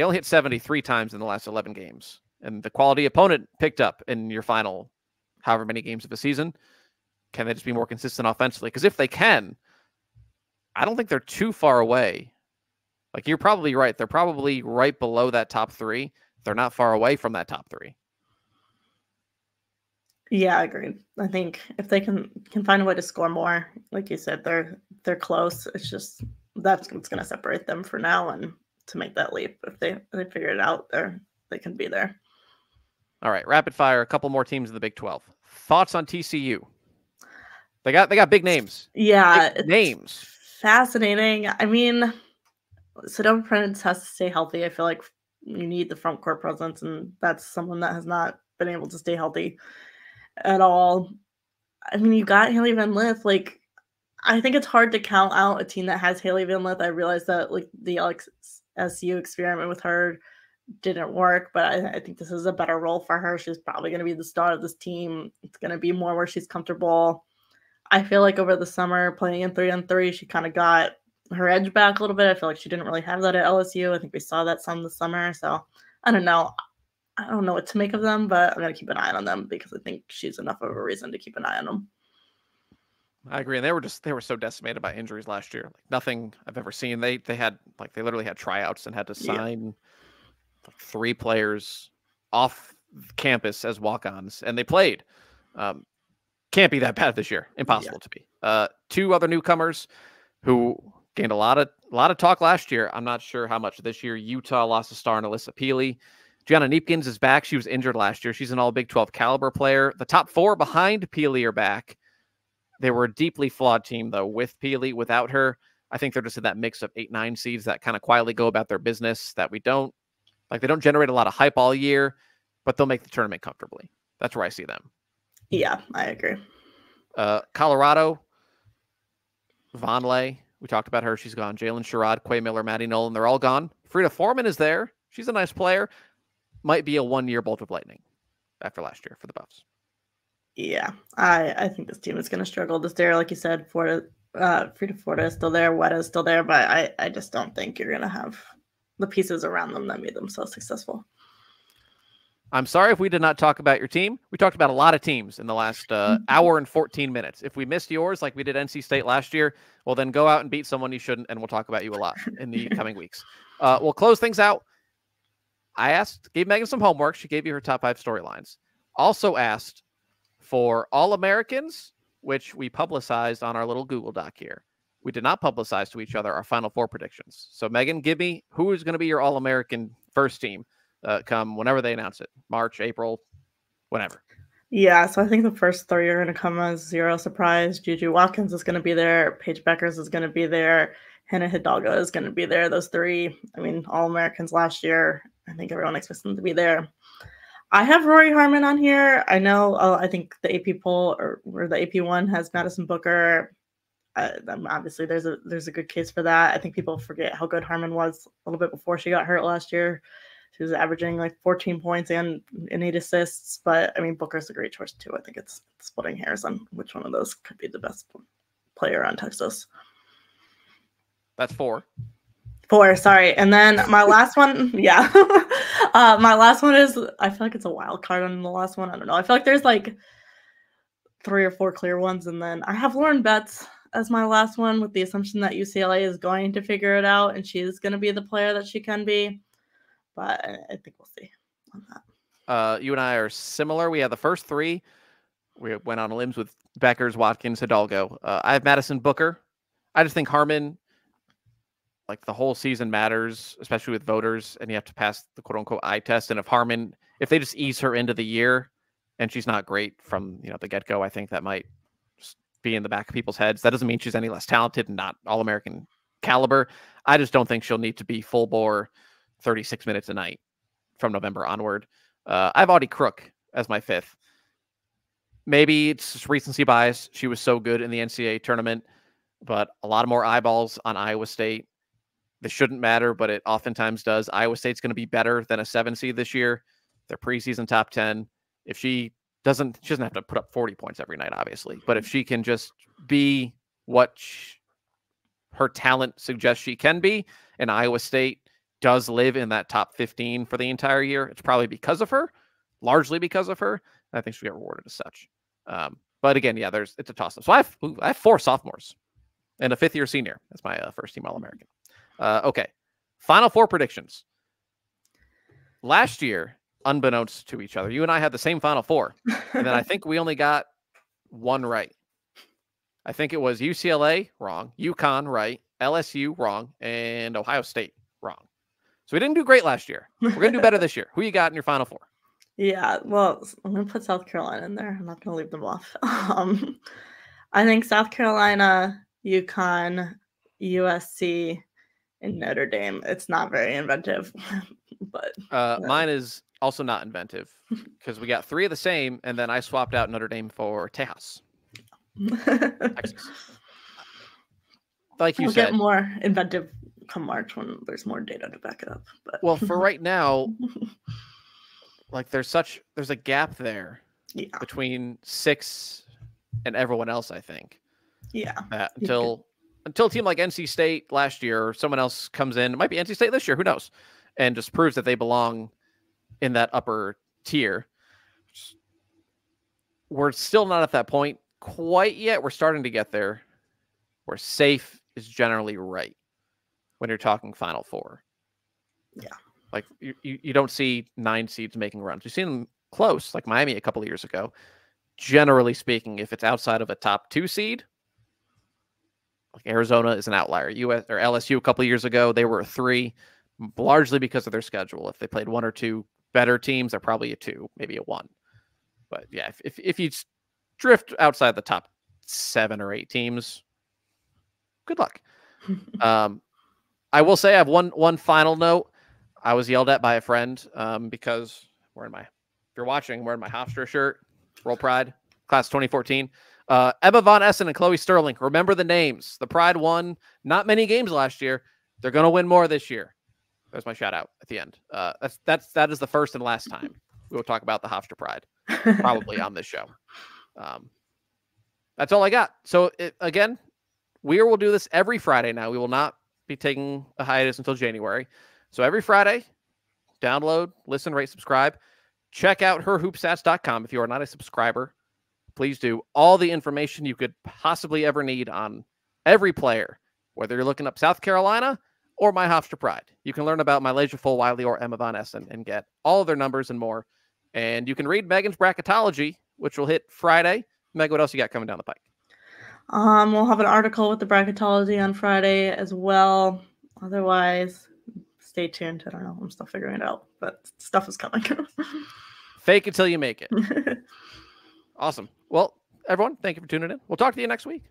S1: only hit 70 3 times in the last 11 games. And the quality opponent picked up in your final however many games of the season. Can they just be more consistent offensively? Because if they can, I don't think they're too far away. Like, you're probably right. They're probably right below that top 3. They're not far away from that top 3.
S2: Yeah, I agree. I think if they can find a way to score more, like you said, they're close. It's just that's what's going to separate them for now, and to make that leap. If they figure it out, they can be there.
S1: All right, rapid fire. A couple more teams in the Big 12. Thoughts on TCU? They got big names.
S2: Yeah,
S1: big names.
S2: Fascinating. I mean, Sedona Prince has to stay healthy. I feel like you need the front court presence, and that's someone that has not been able to stay healthy at all. I mean, you got Haley Van Lith. Like, I think it's hard to count out a team that has Haley Van Lith. I realized that like the LSU experiment with her didn't work, but I think this is a better role for her. She's probably going to be the star of this team. It's going to be more where she's comfortable. I feel like over the summer playing in 3-on-3, she kind of got her edge back a little bit. I feel like she didn't really have that at LSU. I think we saw that some this summer. So I don't know. I don't know what to make of them, but I'm going to keep an eye on them because I think she's enough of a reason to keep an eye on them.
S1: I agree. And they were so decimated by injuries last year. Like, nothing I've ever seen. They literally had tryouts and had to sign 3 players off campus as walk-ons, and they played. Can't be that bad this year. Impossible to be. 2 other newcomers who gained a lot of talk last year. I'm not sure how much this year. Utah lost a star in Alyssa Peely. Gianna Neepkins is back. She was injured last year. She's an all Big 12 caliber player. The top 4 behind Peely are back. They were a deeply flawed team, though, with Peely. Without her, I think they're just in that mix of 8-9 seeds that kind of quietly go about their business, that we don't like. They don't generate a lot of hype all year, but they'll make the tournament comfortably. That's where I see them.
S2: Yeah, I agree.
S1: Colorado, Vonleh, we talked about her. She's gone. Jalen Sherrod, Quay Miller, Maddie Nolan, they're all gone. Frida Foreman is there. She's a nice player. Might be a 1-year bolt of lightning after last year for the Buffs.
S2: Yeah, I think this team is going to struggle this year. Like you said, Frida Forda is still there. Weta is still there, but I just don't think you're going to have the pieces around them that made them so successful.
S1: I'm sorry if we did not talk about your team. We talked about a lot of teams in the last hour and 14 minutes. If we missed yours like we did NC State last year, well, then go out and beat someone you shouldn't, and we'll talk about you a lot in the coming weeks. We'll close things out. I gave Megan some homework. She gave you her top 5 storylines. Also asked for All-Americans, which we publicized on our little Google Doc here. We did not publicize to each other our Final Four predictions. So, Megan, give me who is going to be your All-American first team come whenever they announce it. March, April, whenever.
S2: Yeah, so I think the first 3 are going to come as zero surprise. Juju Watkins is going to be there. Paige Beckers is going to be there. Hannah Hidalgo is going to be there. Those 3, I mean, All-Americans last year. I think everyone expects them to be there. I have Rory Harmon on here. I know, I think the AP poll or the AP one has Madison Booker. Obviously, there's a good case for that. I think people forget how good Harmon was a little bit before she got hurt last year. She was averaging like 14 points and 8 assists. But, I mean, Booker's a great choice, too. I think it's splitting hairs on which one of those could be the best player on Texas.
S1: That's 4.
S2: 4, sorry. And then my last one, yeah. My last one is, I feel like it's a wild card on the last one. I don't know. I feel like there's like 3 or 4 clear ones. And then I have Lauren Betts as my last one with the assumption that UCLA is going to figure it out and she's going to be the player that she can be. But I think we'll see on
S1: that. You and I are similar. We have the first 3. We went on limbs with Beckers, Watkins, Hidalgo. I have Madison Booker. I just think Harmon, like the whole season matters, especially with voters, and you have to pass the quote unquote eye test. And if they just ease her into the year and she's not great from, the get-go, I think that might just be in the back of people's heads. That doesn't mean she's any less talented and not All-American caliber. I just don't think she'll need to be full bore 36 minutes a night from November onward. I have Audie Crook as my 5th. Maybe it's just recency bias. She was so good in the NCAA tournament, but a lot of more eyeballs on Iowa State. This shouldn't matter, but it oftentimes does. Iowa State's going to be better than a 7 seed this year. They're preseason top 10. If she doesn't have to put up 40 points every night, obviously, but if she can just be what her talent suggests she can be, and Iowa State does live in that top 15 for the entire year, it's probably because of her, largely because of her. I think she'll get rewarded as such. But again, yeah, it's a toss-up. So I have 4 sophomores and a 5th-year senior. That's my first team All-American. Okay. Final 4 predictions. Last year, unbeknownst to each other, you and I had the same Final 4. And then I think we only got 1 right. I think it was UCLA, wrong. UConn, right. LSU, wrong. And Ohio State, wrong. So we didn't do great last year. We're going to do better this year. Who you got in your Final 4?
S2: Yeah, well, I'm going to put South Carolina in there. I'm not going to leave them off. I think South Carolina, UConn, USC, and Notre Dame. It's not very inventive, but
S1: mine is also not inventive because we got 3 of the same, and then I swapped out Notre Dame for Tejas. Texas. Like you said,
S2: get more inventive come March when there's more data to back it up. But
S1: well, for right now, like there's a gap there between 6 and everyone else. I think. Yeah. Until a team like NC State last year or someone else comes in, it might be NC State this year, who knows, and just proves that they belong in that upper tier. We're still not at that point quite yet. We're starting to get there where safe is generally right when you're talking Final 4.
S2: Yeah.
S1: Like you don't see 9 seeds making runs. You've seen them close, like Miami a couple of years ago. Generally speaking, if it's outside of a top 2 seed, like Arizona is an outlier. US or LSU a couple of years ago, they were a 3, largely because of their schedule. If they played 1 or 2 better teams, they're probably a 2, maybe a 1. But yeah, if you drift outside the top 7 or 8 teams, good luck. I will say I have one final note. I was yelled at by a friend because if you're watching, I'm wearing my Hofstra shirt, Roll Pride, class 2014. Emma Von Essen and Chloe Sterling. Remember the names. The Pride won not many games last year. They're going to win more this year. There's my shout out at the end. That is the first and last time we will talk about the Hofstra Pride, probably on this show. That's all I got. So again, we will do this every Friday now. We will not be taking a hiatus until January. So every Friday, download, listen, rate, subscribe. Check out herhoopstats.com if you are not a subscriber. Please do. All the information you could possibly ever need on every player, whether you're looking up South Carolina or my Hofstra Pride. You can learn about my Leisure Full Wiley or Emma Von Essen and get all of their numbers and more. And you can read Megan's bracketology, which will hit Friday. Meg, what else you got coming down the pike?
S2: We'll have an article with the bracketology on Friday as well. Otherwise, stay tuned. I don't know. I'm still figuring it out, but stuff is coming.
S1: Fake it till you make it. Awesome. Well, everyone, thank you for tuning in. We'll talk to you next week.